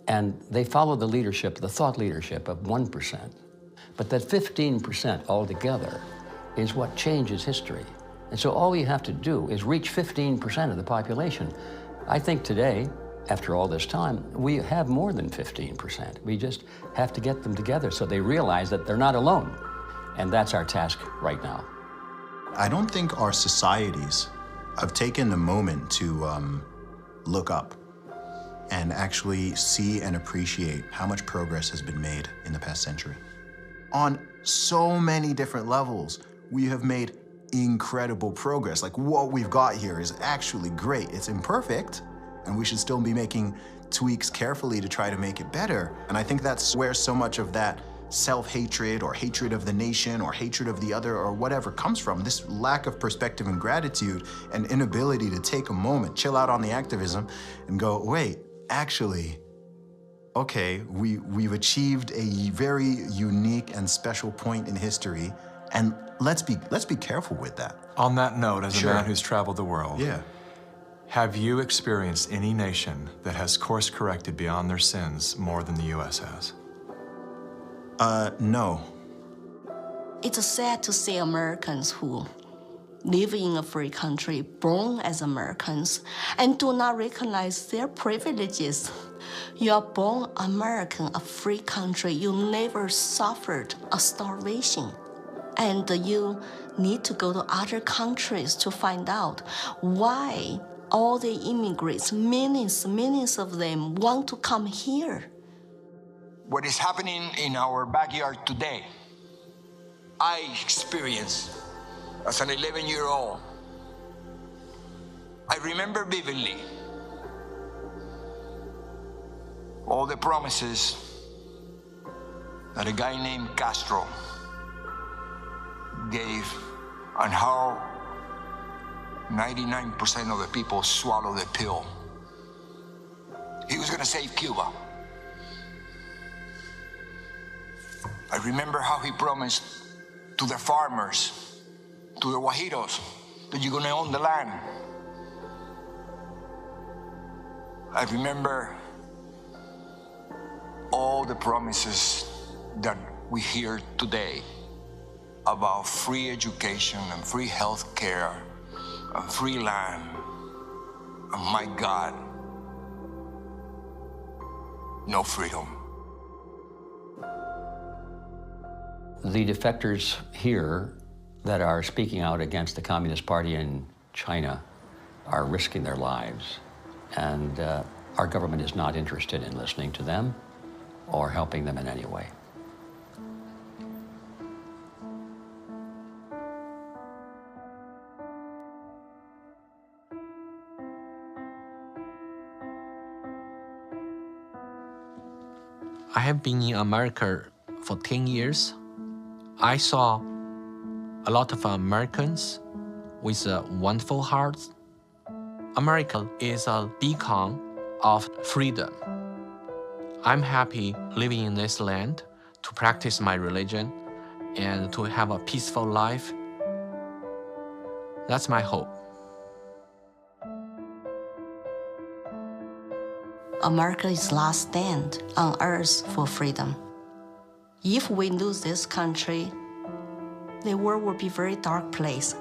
Speaker 18: and they follow the leadership, the thought leadership of 1%. But that 15% altogether is what changes history. And so all we have to do is reach 15% of the population. I think today, after all this time, we have more than 15%. We just have to get them together so they realize that they're not alone. And that's our task right now.
Speaker 4: I don't think our societies have taken the moment to look up and actually see and appreciate how much progress has been made in the past century. On so many different levels, we have made incredible progress. Like, what we've got here is actually great. It's imperfect, and we should still be making tweaks carefully to try to make it better. And I think that's where so much of that self-hatred or hatred of the nation or hatred of the other or whatever comes from. This lack of perspective and gratitude and inability to take a moment, chill out on the activism and go, wait, actually, okay, we've achieved a very unique and special point in history, and let's be careful with that.
Speaker 2: On that note, as a man who's traveled the world,
Speaker 4: yeah,
Speaker 2: have you experienced any nation that has course-corrected beyond their sins more than the U.S. has?
Speaker 4: No.
Speaker 8: It's sad to see Americans who live in a free country, born as Americans, and do not recognize their privileges. You are born American, a free country. You never suffered a starvation. And you need to go to other countries to find out why all the immigrants, millions of them, want to come here.
Speaker 11: What is happening in our backyard today, I experienced as an 11-year-old. I remember vividly all the promises that a guy named Castro gave and how 99% of the people swallowed the pill. He was gonna save Cuba. I remember how he promised to the farmers, to the Guajiros, that you're gonna own the land. I remember all the promises that we hear today about free education and free health care and free land. And my God, no freedom.
Speaker 18: The defectors here that are speaking out against the Communist Party in China are risking their lives. And Our government is not interested in listening to them or helping them in any way.
Speaker 6: I have been in America for 10 years. I saw a lot of Americans with wonderful hearts. America is a beacon of freedom. I'm happy living in this land to practice my religion and to have a peaceful life. That's my hope.
Speaker 8: America's last stand on earth for freedom. If we lose this country, the world will be a very dark place.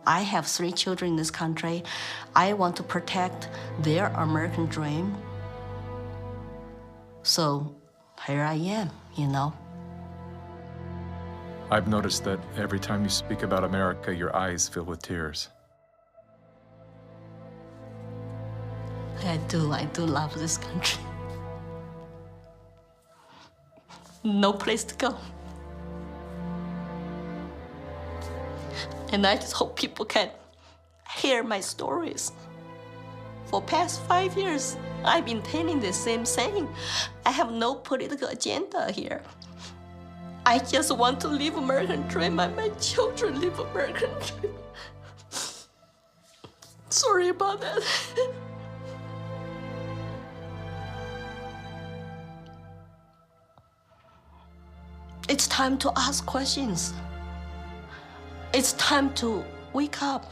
Speaker 8: I have 3 children in this country. I want to protect their American dream. So here I am, you know.
Speaker 2: I've noticed that every time you speak about America, your eyes fill with tears.
Speaker 8: I do love this country. No place to go. And I just hope people can hear my stories. For past 5 years, I've been telling the same thing. I have no political agenda here. I just want to live American dream and my children live American dream. Sorry about that. It's time to ask questions. It's time to wake up.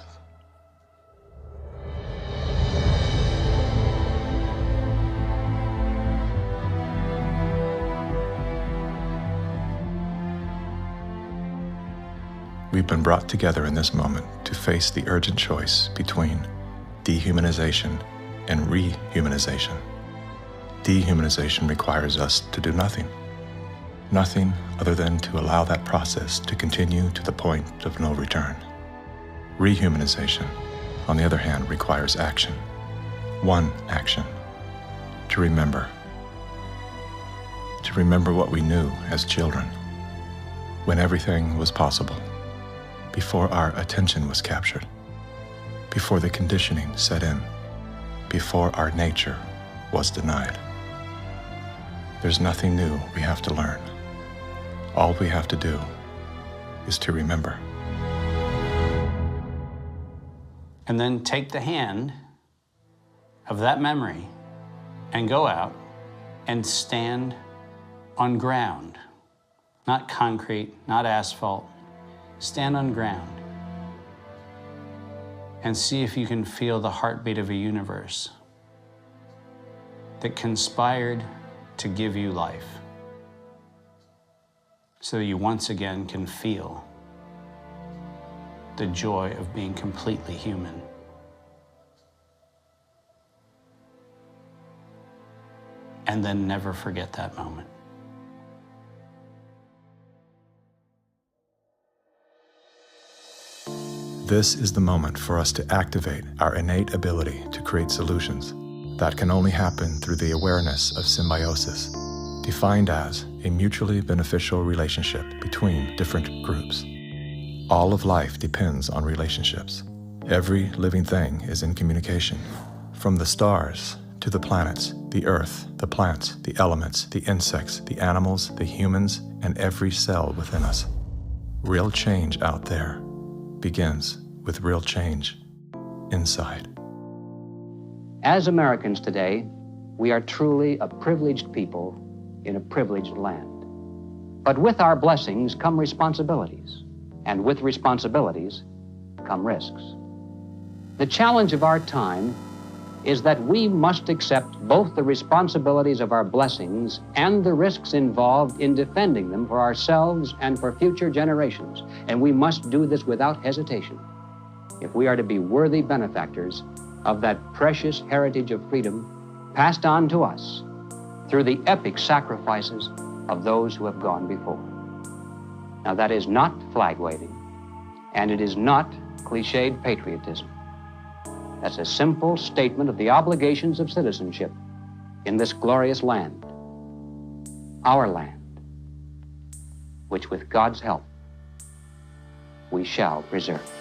Speaker 2: We've been brought together in this moment to face the urgent choice between dehumanization and rehumanization. Dehumanization requires us to do nothing. Nothing other than to allow that process to continue to the point of no return. Rehumanization, on the other hand, requires action. One action: to remember. To remember what we knew as children, when everything was possible, before our attention was captured, before the conditioning set in, before our nature was denied. There's nothing new we have to learn. All we have to do is to remember.
Speaker 14: And then take the hand of that memory and go out and stand on ground. Not concrete, not asphalt. Stand on ground and see if you can feel the heartbeat of a universe that conspired to give you life, so you once again can feel the joy of being completely human. And then never forget that moment.
Speaker 2: This is the moment for us to activate our innate ability to create solutions. That can only happen through the awareness of symbiosis, defined as a mutually beneficial relationship between different groups. All of life depends on relationships. Every living thing is in communication, from the stars to the planets, the earth, the plants, the elements, the insects, the animals, the humans, and every cell within us. Real change out there begins with real change inside.
Speaker 18: As Americans today, we are truly a privileged people in a privileged land. But with our blessings come responsibilities, and with responsibilities come risks. The challenge of our time is that we must accept both the responsibilities of our blessings and the risks involved in defending them for ourselves and for future generations. And we must do this without hesitation if we are to be worthy benefactors of that precious heritage of freedom passed on to us through the epic sacrifices of those who have gone before. Now, that is not flag waving, and it is not cliched patriotism. as a simple statement of the obligations of citizenship in this glorious land, our land, which with God's help we shall preserve.